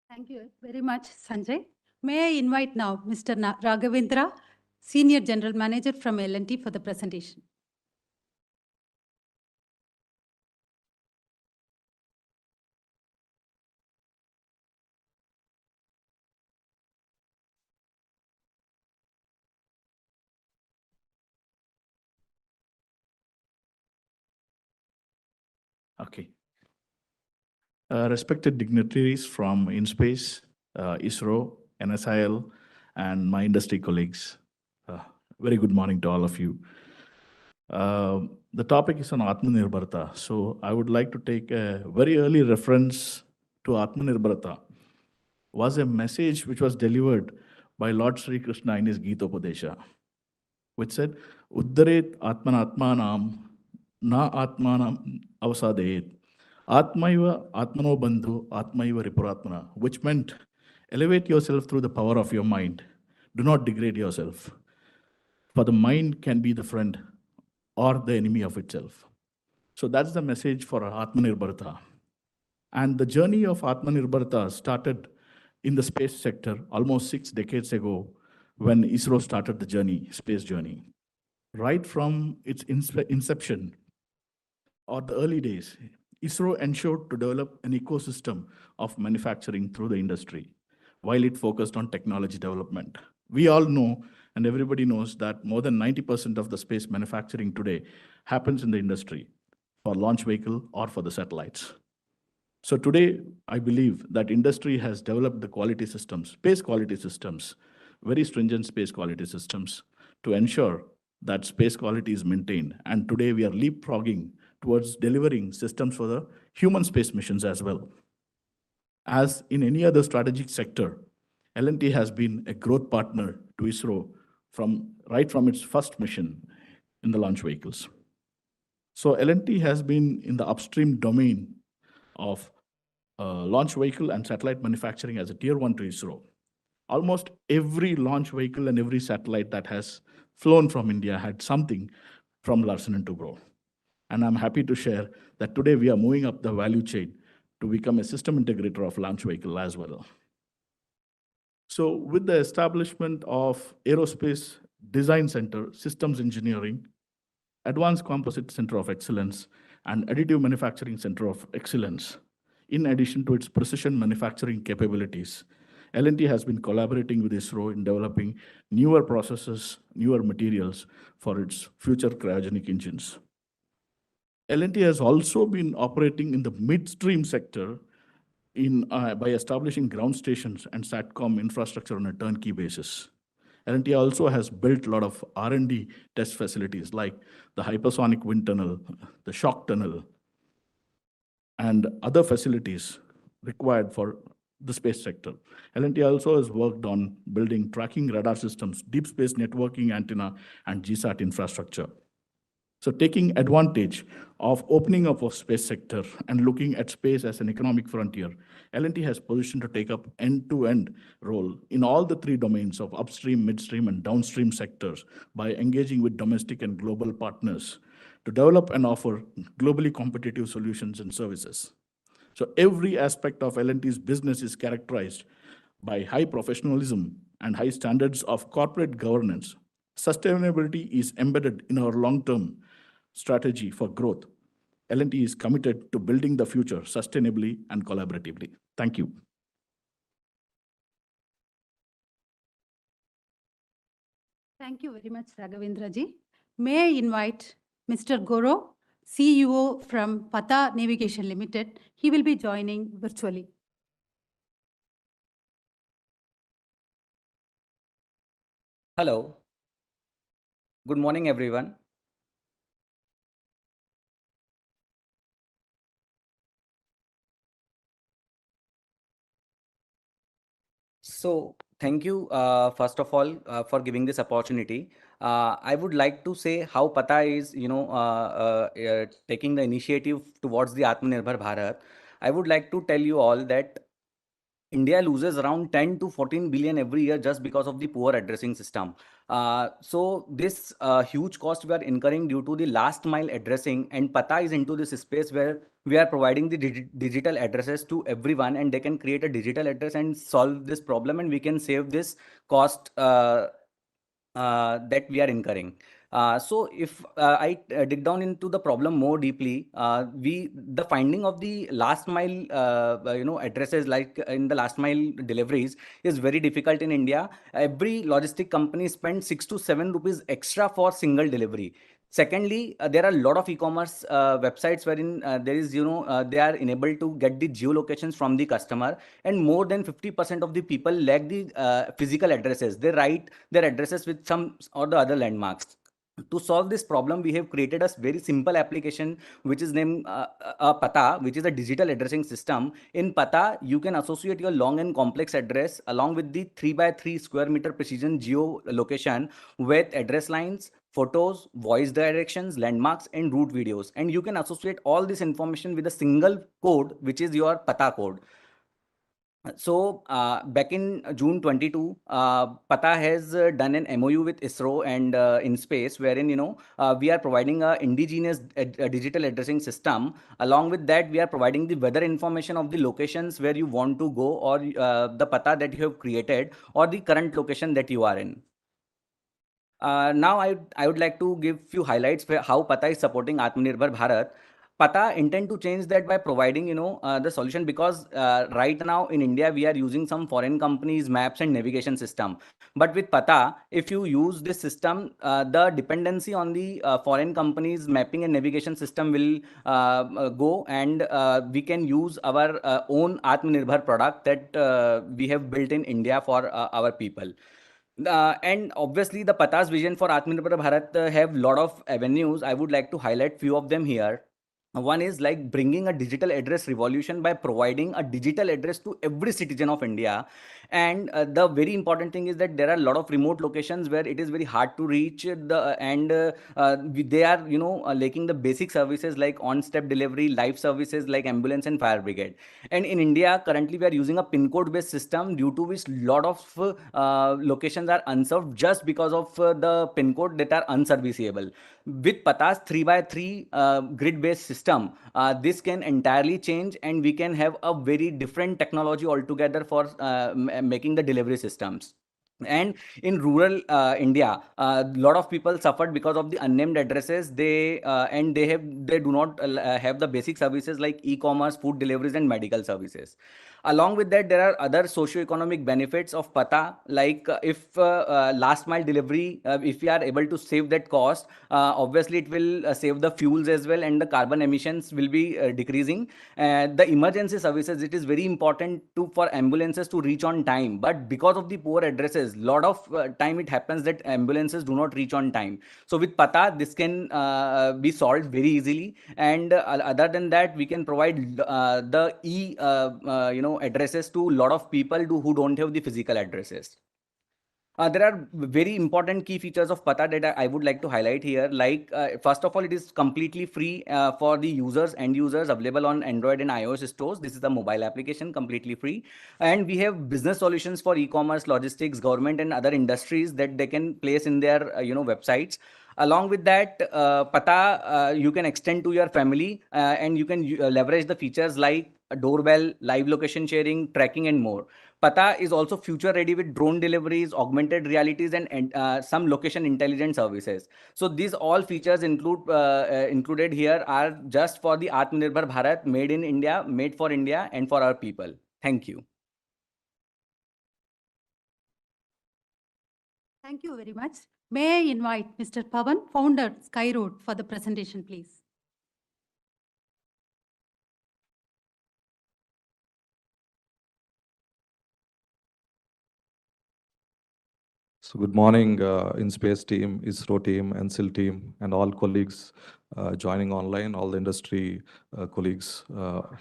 Thank you very much, Sanjay. May I invite now Mr. Raghavendra, Senior General Manager from L&T, for the presentation. Okay. Respected dignitaries from InSpace, ISRO, NSIL, and my industry colleagues, very good morning to all of you. The topic is on Atmanirbharta. So I would like to take a very early reference to Atmanirbharta. Was a message which was delivered by Lord Sri Krishna in his Gita Upadesha, which said, Uddaret Atmanatmanam na Atmanam avasadayet. Atmaiva Atmano Bandhu Atmaiva Ripuratmana, which meant elevate yourself through the power of your mind. Do not degrade yourself. For the mind can be the friend or the enemy of itself. So that's the message for Atmanirbharta. And the journey of Atmanirbharta started in the space sector almost 6 decades ago when ISRO started the journey, space journey. Right from its inception or the early days, ISRO ensured to develop an ecosystem of manufacturing through the industry while it focused on technology development. We all know, and everybody knows, that more than 90% of the space manufacturing today happens in the industry for launch vehicle or for the satellites. So today, I believe that industry has developed the quality systems, space quality systems, very stringent space quality systems to ensure that space quality is maintained. And today we are leapfrogging towards delivering systems for the human space missions as well. As in any other strategic sector, L&T has been a growth partner to ISRO right from its first mission in the launch vehicles. So L&T has been in the upstream domain of launch vehicle and satellite manufacturing as a tier 1 to ISRO. Almost every launch vehicle and every satellite that has flown from India had something from Larsen & Toubro. And I'm happy to share that today we are moving up the value chain to become a system integrator of launch vehicle as well. So with the establishment of Aerospace Design Center, Systems Engineering, Advanced Composite Center of Excellence, and Additive Manufacturing Center of Excellence, in addition to its precision manufacturing capabilities, L&T has been collaborating with ISRO in developing newer processes, newer materials for its future cryogenic engines. L&T has also been operating in the midstream sector by establishing ground stations and SATCOM infrastructure on a turnkey basis. L&T also has built a lot of R&D test facilities like the hypersonic wind tunnel, the shock tunnel, and other facilities required for the space sector. L&T also has worked on building tracking radar systems, deep space networking antenna, and GSAT infrastructure. So taking advantage of opening up of space sector and looking at space as an economic frontier, L&T has positioned to take up end-to-end role in all the 3 domains of upstream, midstream, and downstream sectors by engaging with domestic and global partners to develop and offer globally competitive solutions and services. So every aspect of L&T's business is characterized by high professionalism and high standards of corporate governance. Sustainability is embedded in our long-term strategy for growth. L&T is committed to building the future sustainably and collaboratively. Thank you. Thank you very much, Raghavendra ji. May I invite Mr. Goro, CEO from Pata Navigation Limited. He will be joining virtually. Hello. Good morning, everyone. So thank you, first of all, for giving this opportunity. I would like to say how Pata is, taking the initiative towards the Atmanirbhar Bharat. I would like to tell you all that India loses around 10 to 14 billion every year just because of the poor addressing system. So this huge cost we are incurring due to the last mile addressing, and Pata is into this space where we are providing the digital addresses to everyone, and they can create a digital address and solve this problem, and we can save this cost that we are incurring. So if I dig down into the problem more deeply, the finding of the last mile addresses, like in the last mile deliveries, is very difficult in India. Every logistic company spends 6 to 7 rupees extra for single delivery. Secondly, there are a lot of e-commerce websites wherein there is, they are enabled to get the geolocations from the customer, and more than 50% of the people lack the physical addresses. They write their addresses with some or the other landmarks. To solve this problem, we have created a very simple application which is named Pata, which is a digital addressing system. In Pata, you can associate your long and complex address along with the 3x3 square meter precision geolocation with address lines, photos, voice directions, landmarks, and route videos. And you can associate all this information with a single code, which is your Pata code. So back in June 22, Pata has done an MOU with ISRO and InSpace, wherein we are providing a indigenous digital addressing system. Along with that, we are providing the weather information of the locations where you want to go, or the Pata that you have created, or the current location that you are in. Now I would like to give few highlights for how Pata is supporting Atmanirbhar Bharat. Pata intend to change that by providing, the solution, because right now in India, we are using some foreign companies' maps and navigation system. But with Pata, if you use this system, the dependency on the foreign companies' mapping and navigation system will go, and we can use our own Atmanirbhar product that we have built in India for our people. And obviously, the Pata's vision for Atmanirbhar Bharat have lot of avenues. I would like to highlight few of them here. One is like bringing a digital address revolution by providing a digital address to every citizen of India. And the very important thing is that there are a lot of remote locations where it is very hard to reach they are, lacking the basic services like on-step delivery, life services like ambulance and fire brigade. And in India, currently we are using a pin code based system, due to which lot of locations are unserved just because of the pin code that are unserviceable. With Pata's 3x3 grid-based system, this can entirely change, and we can have a very different technology altogether for making the delivery systems. And in rural India, a lot of people suffered because of the unnamed addresses. They do not have the basic services like e-commerce, food deliveries, and medical services. Along with that, there are other socio-economic benefits of Pata, like if last mile delivery, if we are able to save that cost, obviously it will save the fuels as well, and the carbon emissions will be decreasing. The emergency services, it is very important for ambulances to reach on time, but because of the poor addresses, lot of time it happens that ambulances do not reach on time. So with Pata, this can be solved very easily. And other than that, we can provide the addresses to a lot of people who don't have the physical addresses. There are very important key features of Pata that I would like to highlight here. Like, first of all, it is completely free for the end users, available on Android and iOS stores. This is the mobile application, completely free. And we have business solutions for e-commerce, logistics, government, and other industries that they can place in their websites. Along with that, Pata you can extend to your family, and you can leverage the features like a doorbell, live location sharing, tracking, and more. Pata is also future ready with drone deliveries, augmented realities, and some location intelligence services. So these all features included here are just for the Atmanirbhar Bharat, made in India, made for India, and for our people. Thank you. Thank you very much. May I invite Mr. Pavan, founder Skyroad, for the presentation, please. So good morning, InSpace team, ISRO team, NSIL team, and all colleagues joining online, all the industry colleagues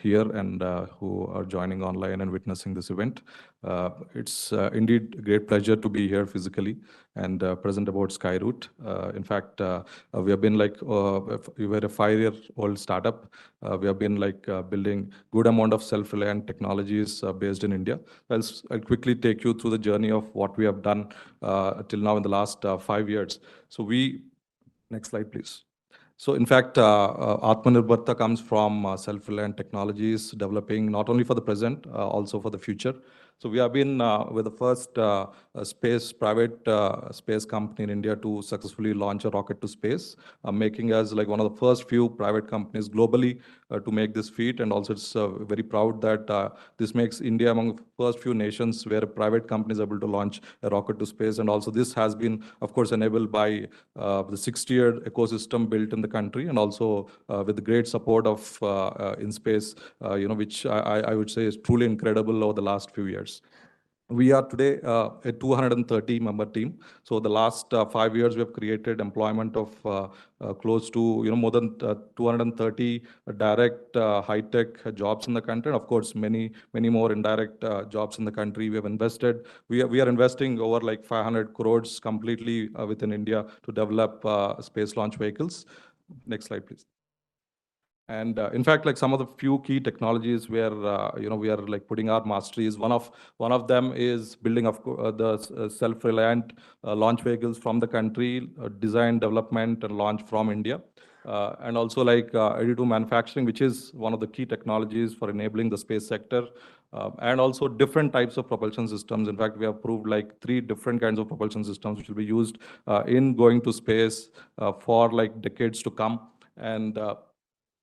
here and who are joining online and witnessing this event. It's indeed a great pleasure to be here physically and present about Skyroot. In fact, we have been like, we were a 5-year-old startup. We have been like building good amount of self-reliant technologies based in India. I'll quickly take you through the journey of what we have done till now in the last 5 years. So next slide, please. So in fact, Atmanirbharta comes from self-reliant technologies, developing not only for the present, also for the future. So we have been with the first private space company in India to successfully launch a rocket to space, making us like one of the first few private companies globally to make this feat. And also it's very proud that this makes India among the first few nations where a private company is able to launch a rocket to space. And also this has been, of course, enabled by the 60-year ecosystem built in the country, and also with the great support of InSpace, which I would say is truly incredible over the last few years. We are today a 230-member team. So the last 5 years, we have created employment of close to more than 230 direct high-tech jobs in the country, and of course many more indirect jobs in the country. We have invested. We are investing over like 500 crores completely within India to develop space launch vehicles. Next slide, please. And in fact, like some of the few key technologies where we are like putting our masteries. One of them is building the self-reliant launch vehicles from the country, design, development, and launch from India. And also like additive manufacturing, which is one of the key technologies for enabling the space sector. And also different types of propulsion systems. In fact, we have proved like 3 different kinds of propulsion systems which will be used in going to space for like decades to come. And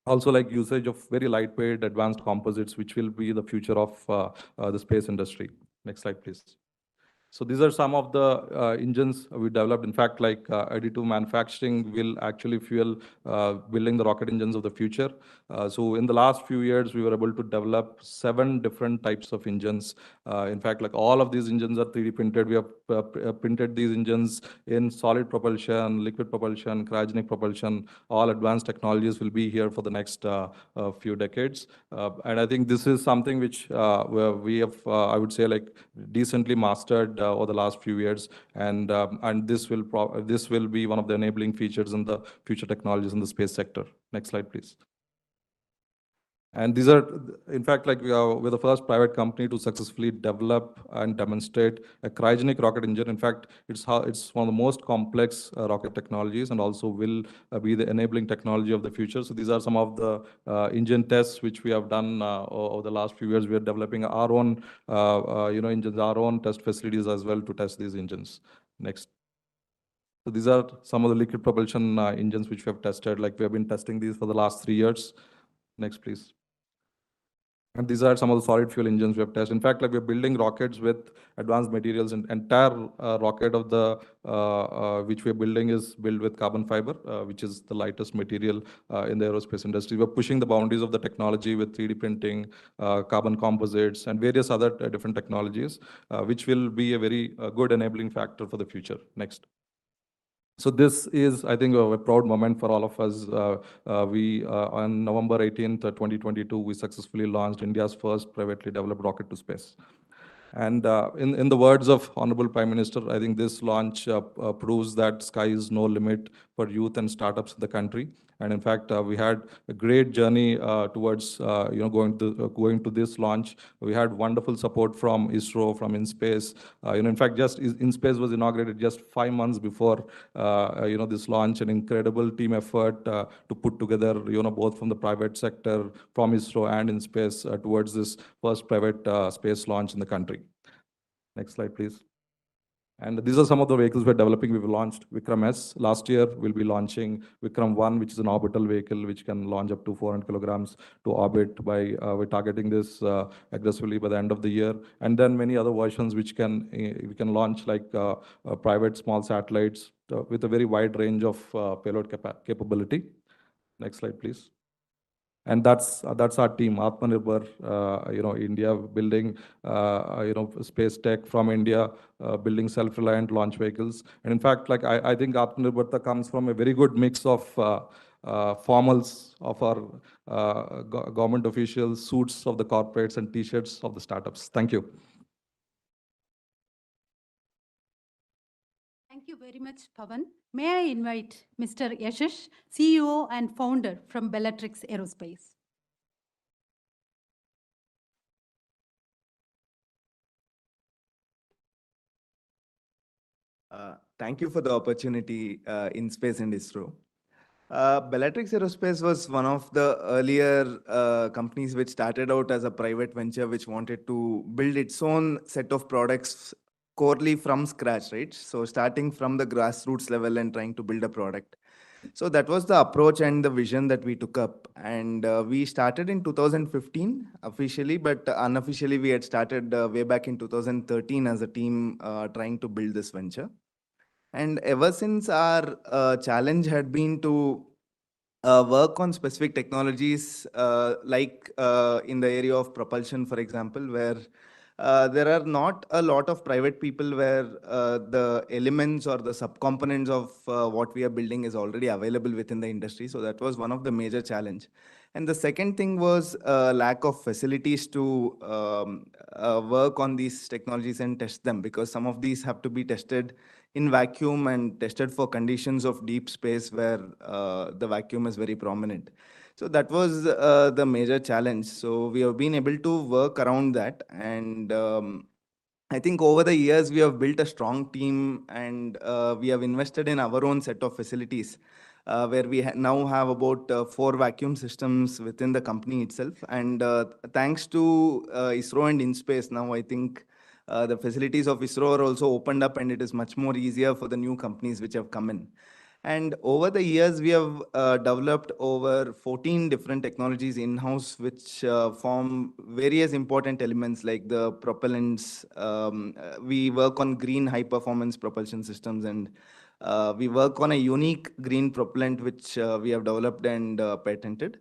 Also like usage of very lightweight advanced composites, which will be the future of the space industry. Next slide, please. So these are some of the engines we developed. In fact, like additive manufacturing will actually fuel building the rocket engines of the future. So in the last few years, we were able to develop 7 different types of engines. In fact, like all of these engines are 3D printed. We have printed these engines in solid propulsion, liquid propulsion, cryogenic propulsion. All advanced technologies will be here for the next few decades. And I think this is something which we have, I would say, like decently mastered over the last few years, and this will be one of the enabling features in the future technologies in the space sector. Next slide, please. And these are, in fact, like we're the first private company to successfully develop and demonstrate a cryogenic rocket engine. In fact, it's one of the most complex rocket technologies, and also will be the enabling technology of the future. So these are some of the engine tests which we have done over the last few years. We are developing our own, engines, our own test facilities as well to test these engines. Next. So these are some of the liquid propulsion engines which we have tested. Like we have been testing these for the last 3 years. Next, please. And these are some of the solid fuel engines we have tested. In fact, like we're building rockets with advanced materials, and entire rocket of the which we're building is built with carbon fiber, which is the lightest material in the aerospace industry. We're pushing the boundaries of the technology with 3D printing, carbon composites, and various other different technologies, which will be a very good enabling factor for the future. Next. So this is, I think, a proud moment for all of us. On November 18th, 2022, we successfully launched India's first privately developed rocket to space. And in the words of Honorable Prime Minister, I think this launch proves that sky is no limit for youth and startups in the country. And in fact, we had a great journey towards going to this launch. We had wonderful support from ISRO, from InSpace. In fact, just InSpace was inaugurated just 5 months before this launch. An incredible team effort to put together, both from the private sector, from ISRO and InSpace towards this first private space launch in the country. Next slide, please. And these are some of the vehicles we're developing. We've launched Vikram S. Last year, we'll be launching Vikram 1, which is an orbital vehicle which can launch up to 400 kilograms to orbit. We're targeting this aggressively by the end of the year. And then many other versions which we can launch, like private small satellites with a very wide range of payload capability. Next slide, please. And that's our team, Atmanirbhar, India, building, space tech from India, building self-reliant launch vehicles. And in fact, like I think Atmanirbhar comes from a very good mix of formals of our government officials, suits of the corporates, and T-shirts of the startups. Thank you. Thank you very much, Pavan. May I invite Mr. Yashish, CEO and founder from Bellatrix Aerospace. Thank you for the opportunity, InSpace and ISRO. Bellatrix Aerospace was one of the earlier companies which started out as a private venture which wanted to build its own set of products corely from scratch, right? So starting from the grassroots level and trying to build a product. So that was the approach and the vision that we took up. And we started in 2015 officially, but unofficially we had started way back in 2013 as a team trying to build this venture. And ever since, our challenge had been to work on specific technologies like in the area of propulsion, for example, where there are not a lot of private people where the elements or the subcomponents of what we are building is already available within the industry. So that was one of the major challenge. And the second thing was lack of facilities to work on these technologies and test them, because some of these have to be tested in vacuum and tested for conditions of deep space where the vacuum is very prominent. So that was the major challenge. So we have been able to work around that. And I think over the years, we have built a strong team, and we have invested in our own set of facilities where we now have about 4 vacuum systems within the company itself. And thanks to ISRO and InSpace, now I think the facilities of ISRO are also opened up, and it is much more easier for the new companies which have come in. And over the years, we have developed over 14 different technologies in-house, which form various important elements like the propellants. We work on green high-performance propulsion systems, and we work on a unique green propellant, which we have developed and patented.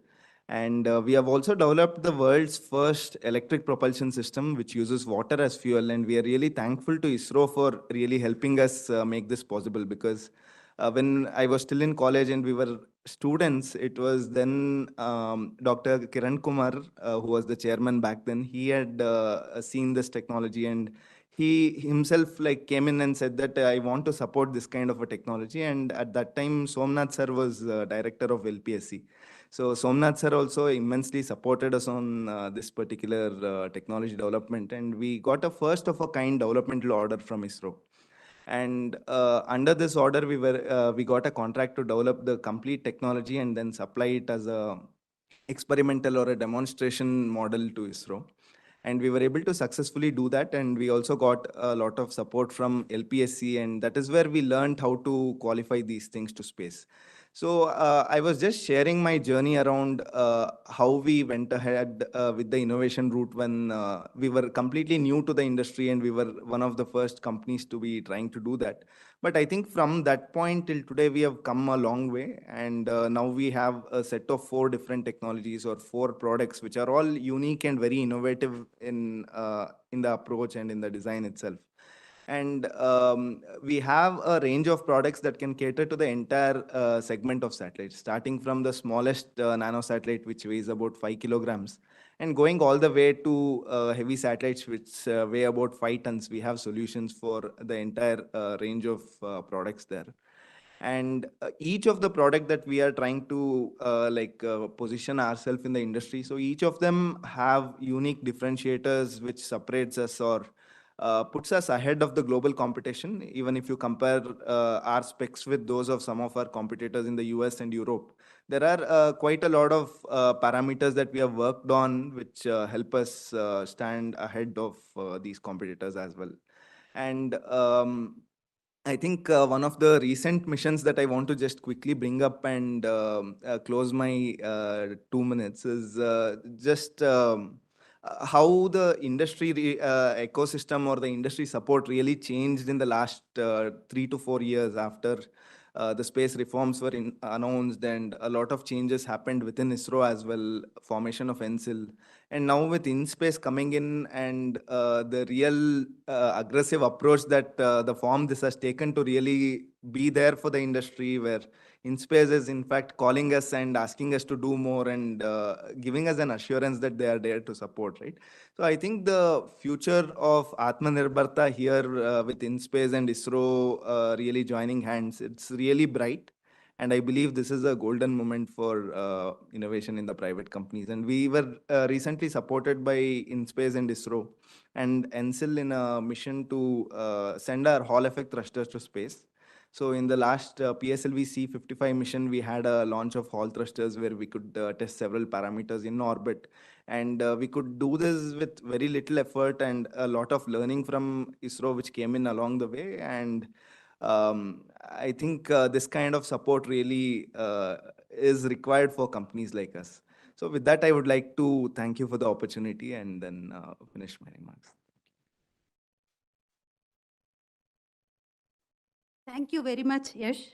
And we have also developed the world's first electric propulsion system, which uses water as fuel. And we are really thankful to ISRO for really helping us make this possible, because when I was still in college and we were students, it was then Dr. Kiran Kumar, who was the chairman back then. He had seen this technology, and he himself like came in and said that I want to support this kind of a technology. And at that time, Somnath sir was director of LPSC. So Somnath sir also immensely supported us on this particular technology development, and we got a first of a kind developmental order from ISRO. And under this order, we got a contract to develop the complete technology and then supply it as a experimental or a demonstration model to ISRO. And we were able to successfully do that. And we also got a lot of support from LPSC, and that is where we learned how to qualify these things to space. So I was just sharing my journey around how we went ahead with the innovation route when we were completely new to the industry, and we were one of the first companies to be trying to do that. But I think from that point till today, we have come a long way. And now we have a set of 4 different technologies or 4 products, which are all unique and very innovative in the approach and in the design itself. And we have a range of products that can cater to the entire segment of satellites, starting from the smallest nano satellite, which weighs about 5 kilograms, and going all the way to heavy satellites, which weigh about 5 tons. We have solutions for the entire range of products there. And each of the product that we are trying to position ourselves in the industry, so each of them have unique differentiators which separates us or puts us ahead of the global competition. Even if you compare our specs with those of some of our competitors in the US and Europe, there are quite a lot of parameters that we have worked on which help us stand ahead of these competitors as well. And I think one of the recent missions that I want to just quickly bring up and close my 2 minutes is just how the industry ecosystem or the industry support really changed in the last 3 to 4 years after the space reforms were announced, and a lot of changes happened within ISRO as well, formation of NSIL. And now with InSpace coming in and the real aggressive approach that the form this has taken to really be there for the industry, where InSpace is in fact calling us and asking us to do more and giving us an assurance that they are there to support, right? So I think the future of Atmanirbharta here with InSpace and ISRO really joining hands, it's really bright. And I believe this is a golden moment for innovation in the private companies. And we were recently supported by InSpace and ISRO and NSIL in a mission to send our Hall effect thrusters to space. So in the last PSLV C-55 mission, we had a launch of Hall thrusters where we could test several parameters in orbit. And we could do this with very little effort and a lot of learning from ISRO, which came in along the way. And I think this kind of support really is required for companies like us. So with that, I would like to thank you for the opportunity and then finish my remarks. Thank you very much, Yash.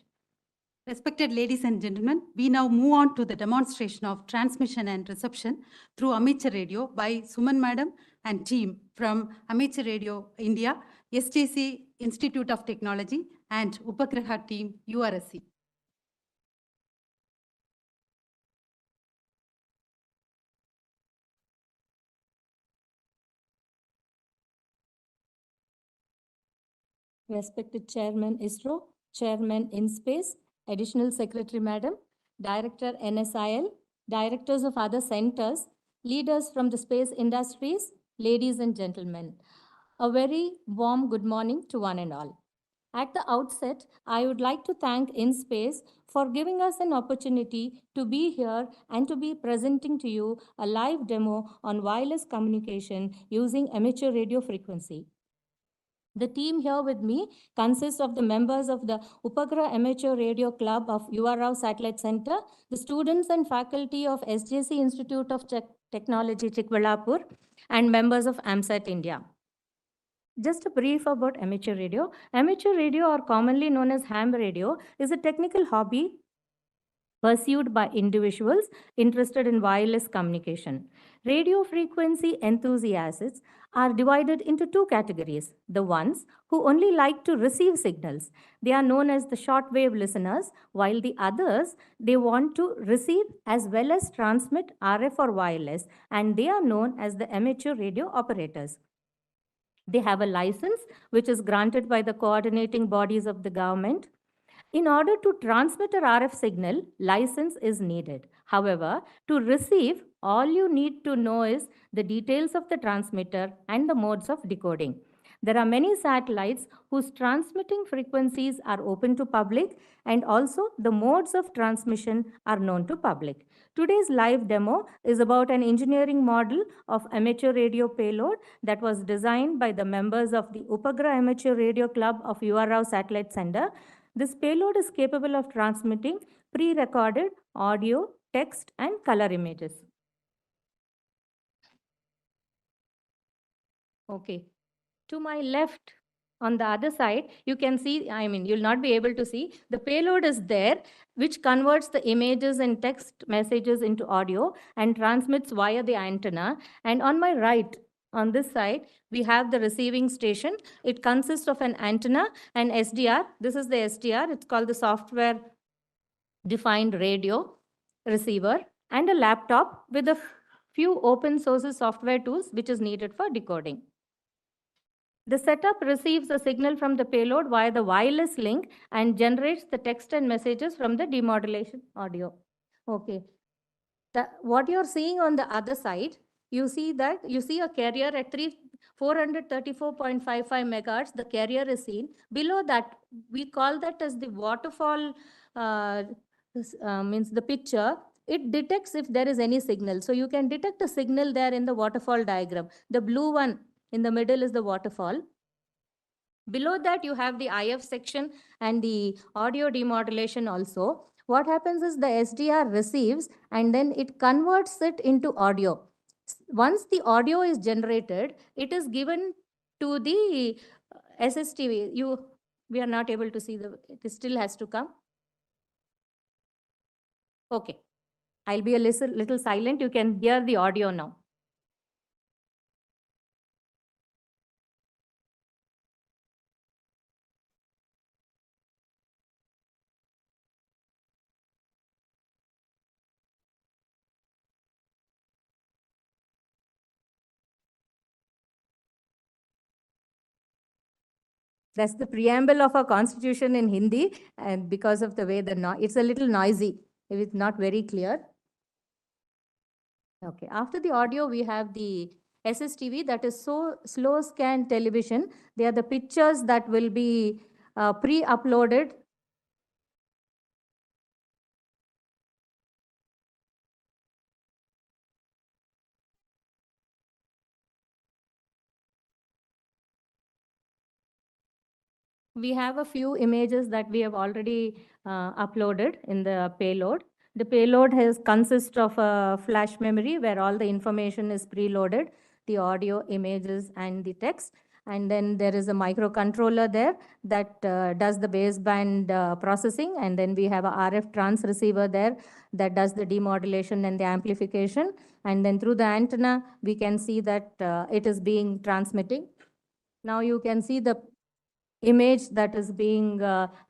Respected ladies and gentlemen, we now move on to the demonstration of transmission and reception through amateur radio by Suman Madam and team from Amateur Radio India, SJC Institute of Technology, and Upagraha team, URSC. Respected Chairman ISRO, Chairman InSpace, Additional Secretary Madam, Director NSIL, Directors of other centers, leaders from the space industries, ladies and gentlemen. A very warm good morning to one and all. At the outset, I would like to thank InSpace for giving us an opportunity to be here and to be presenting to you a live demo on wireless communication using amateur radio frequency. The team here with me consists of the members of the Upagra Amateur Radio Club of UR Rao Satellite Center, the students and faculty of SJC Institute of Technology, Chikbalapur, and members of AMSAT India. Just a brief about amateur radio. Amateur radio, or commonly known as ham radio, is a technical hobby pursued by individuals interested in wireless communication. Radio frequency enthusiasts are divided into two categories. The ones who only like to receive signals. They are known as the shortwave listeners, while the others, they want to receive as well as transmit RF or wireless, and they are known as the amateur radio operators. They have a license which is granted by the coordinating bodies of the government. In order to transmit a RF signal, license is needed. However, to receive, all you need to know is the details of the transmitter and the modes of decoding. There are many satellites whose transmitting frequencies are open to public, and also the modes of transmission are known to public. Today's live demo is about an engineering model of amateur radio payload that was designed by the members of the Upagra Amateur Radio Club of UR Rao Satellite Center. This payload is capable of transmitting pre-recorded audio, text, and color images. Okay. To my left, on the other side, you can see, you'll not be able to see, the payload is there, which converts the images and text messages into audio and transmits via the antenna. And on my right, on this side, we have the receiving station. It consists of an antenna and SDR. This is the SDR. It's called the software defined radio receiver, and a laptop with a few open source software tools which is needed for decoding. The setup receives a signal from the payload via the wireless link and generates the text and messages from the demodulation audio. Okay. What you're seeing on the other side, you see a carrier at 434.55 megahertz. The carrier is seen. Below that, we call that as the waterfall, means the picture. It detects if there is any signal. So you can detect a signal there in the waterfall diagram. The blue one in the middle is the waterfall. Below that, you have the IF section and the audio demodulation also. What happens is the SDR receives and then it converts it into audio. Once the audio is generated, it is given to the SSTV. We are not able to see it still has to come. Okay. I'll be a little silent. You can hear the audio now. That's the preamble of our constitution in Hindi, and because of the way it's a little noisy, it's not very clear. Okay, after the audio, we have the SSTV, that is slow scan television. They are the pictures that will be pre-uploaded. We have a few images that we have already uploaded in the payload. The payload consists of a flash memory where all the information is preloaded, the audio, images, and the text. And then there is a microcontroller there that does the baseband processing. And then we have a RF trans receiver there that does the demodulation and the amplification. And then through the antenna, we can see that it is being transmitting. Now you can see the image that is being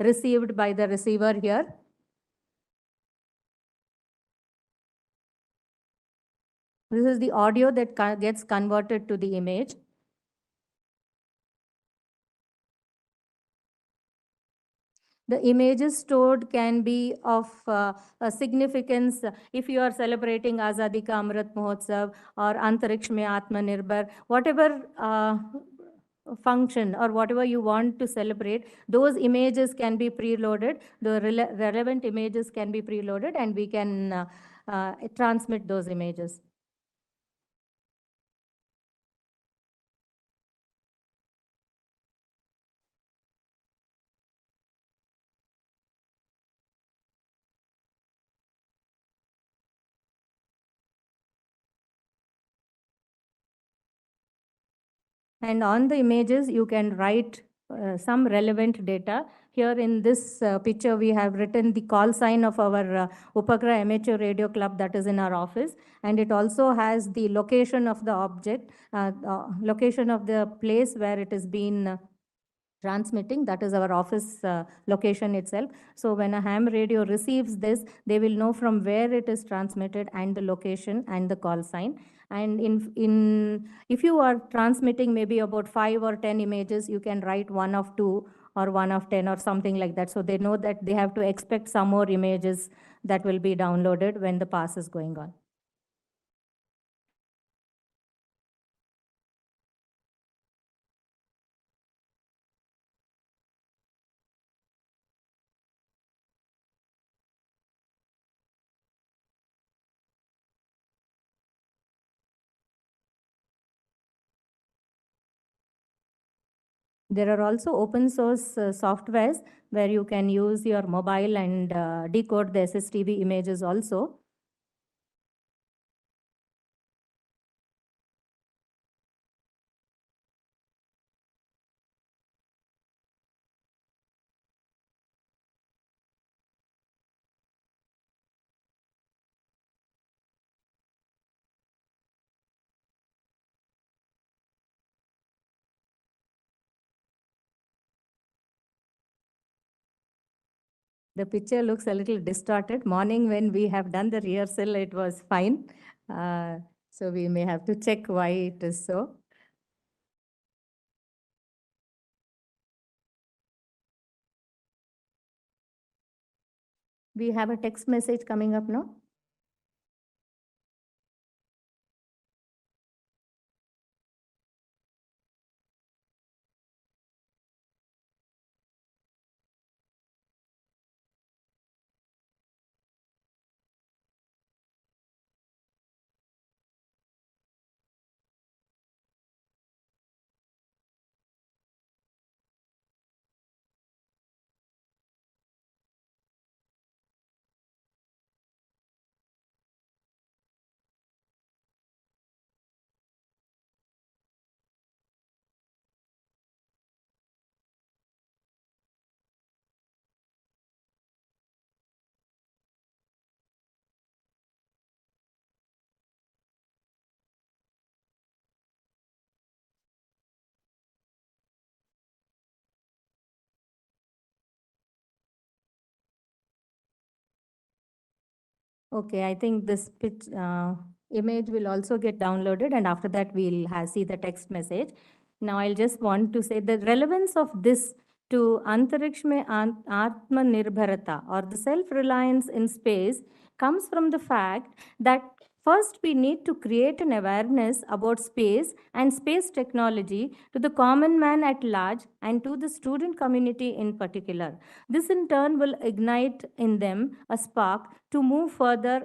received by the receiver here. This is the audio that gets converted to the image. The images stored can be of a significance if you are celebrating Azadi Ka Amrit Mahotsav or Antariksh Mein Atmanirbhar, whatever function or whatever you want to celebrate, those images can be preloaded. The relevant images can be preloaded, and we can transmit those images. And on the images, you can write some relevant data. Here in this picture, we have written the call sign of our Upagra Amateur Radio Club that is in our office. And it also has the location of the object, location of the place where it is being transmitting. That is our office location itself. So when a ham radio receives this, they will know from where it is transmitted and the location and the call sign. And if you are transmitting maybe about 5 or 10 images, you can write 1 of 2 or 1 of 10 or something like that. So they know that they have to expect some more images that will be downloaded when the pass is going on. There are also open source softwares where you can use your mobile and decode the SSTV images also. The picture looks a little distorted. Morning when we have done the rehearsal, it was fine. So we may have to check why it is so. We have a text message coming up now. Okay, I think this image will also get downloaded, and after that we'll see the text message. Now I'll just want to say the relevance of this to Antariksha mein Atma Nirbharata or the self-reliance in space comes from the fact that first we need to create an awareness about space and space technology to the common man at large and to the student community in particular. This in turn will ignite in them a spark to move further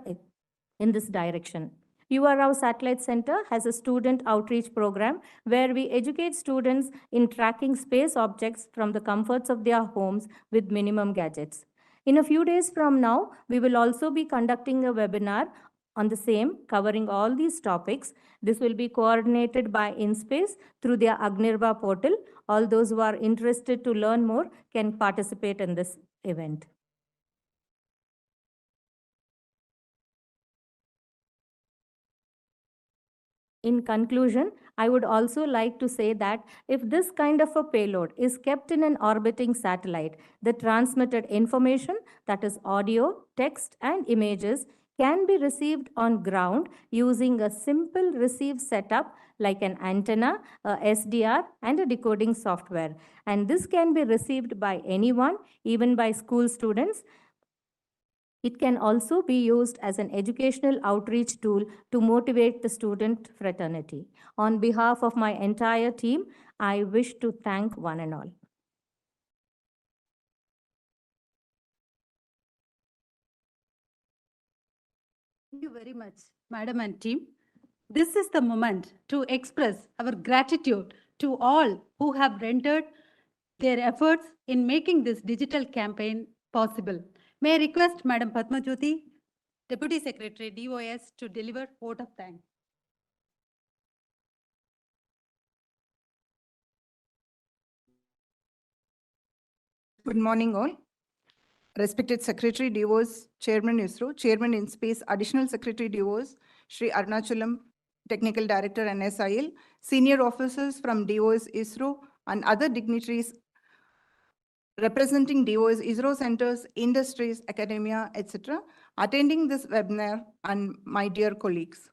in this direction. URAO Satellite Center has a student outreach program where we educate students in tracking space objects from the comforts of their homes with minimum gadgets. In a few days from now, we will also be conducting a webinar on the same, covering all these topics. This will be coordinated by InSpace through their Agnirva portal. All those who are interested to learn more can participate in this event. In conclusion, I would also like to say that if this kind of a payload is kept in an orbiting satellite, the transmitted information, that is audio, text, and images, can be received on ground using a simple receive setup like an antenna, a SDR, and a decoding software. And this can be received by anyone, even by school students. It can also be used as an educational outreach tool to motivate the student fraternity. On behalf of my entire team, I wish to thank one and all. Thank you very much, Madam and team. This is the moment to express our gratitude to all who have rendered their efforts in making this digital campaign possible. May I request Madam Padma Jyoti, Deputy Secretary, DOS, to deliver vote of thanks. Good morning, all. Respected Secretary DOS, Chairman ISRO, Chairman in Space, Additional Secretary DOS, Shri Arunachalam, Technical Director NSIL, senior officers from DOS ISRO, and other dignitaries representing DOS ISRO centers, industries, academia, etc., attending this webinar, and my dear colleagues.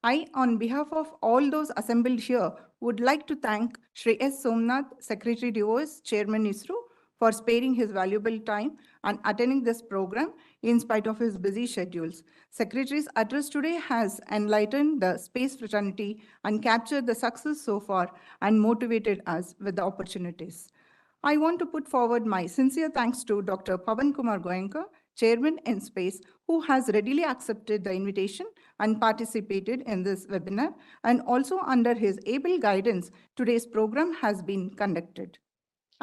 I, on behalf of all those assembled here, would like to thank Shri S. Somnath, Secretary DOS, Chairman ISRO, for sparing his valuable time and attending this program in spite of his busy schedules. Secretary's address today has enlightened the space fraternity and captured the success so far and motivated us with the opportunities. I want to put forward my sincere thanks to Dr. Pavan Kumar Goenka, Chairman in Space, who has readily accepted the invitation and participated in this webinar, and also under his able guidance, today's program has been conducted.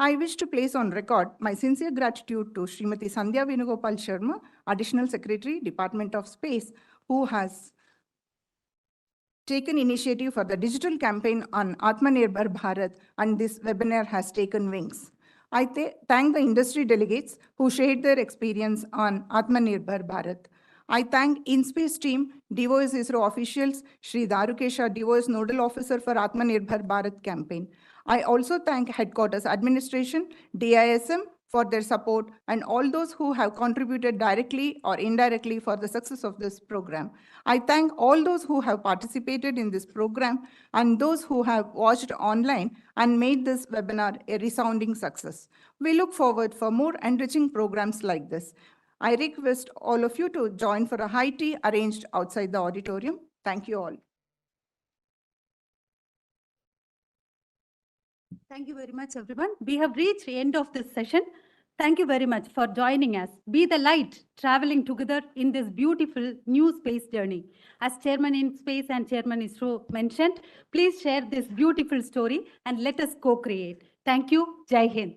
I wish to place on record my sincere gratitude to Srimati Sandhya Venugopal Sharma, Additional Secretary, Department of Space, who has taken initiative for the digital campaign on Atmanirbhar Bharat, and this webinar has taken wings. I thank the industry delegates who shared their experience on Atmanirbhar Bharat. I thank InSpace team, DOS ISRO officials, Shri Darukesha, DOS Nodal Officer for Atmanirbhar Bharat campaign. I also thank Headquarters Administration, DISM, for their support, and all those who have contributed directly or indirectly for the success of this program. I thank all those who have participated in this program and those who have watched online and made this webinar a resounding success. We look forward for more enriching programs like this. I request all of you to join for a high tea arranged outside the auditorium. Thank you all. Thank you very much, everyone. We have reached the end of this session. Thank you very much for joining us. Be the light, traveling together in this beautiful new space journey. As Chairman in Space and Chairman ISRO mentioned, please share this beautiful story and let us co-create. Thank you. Jai Hind.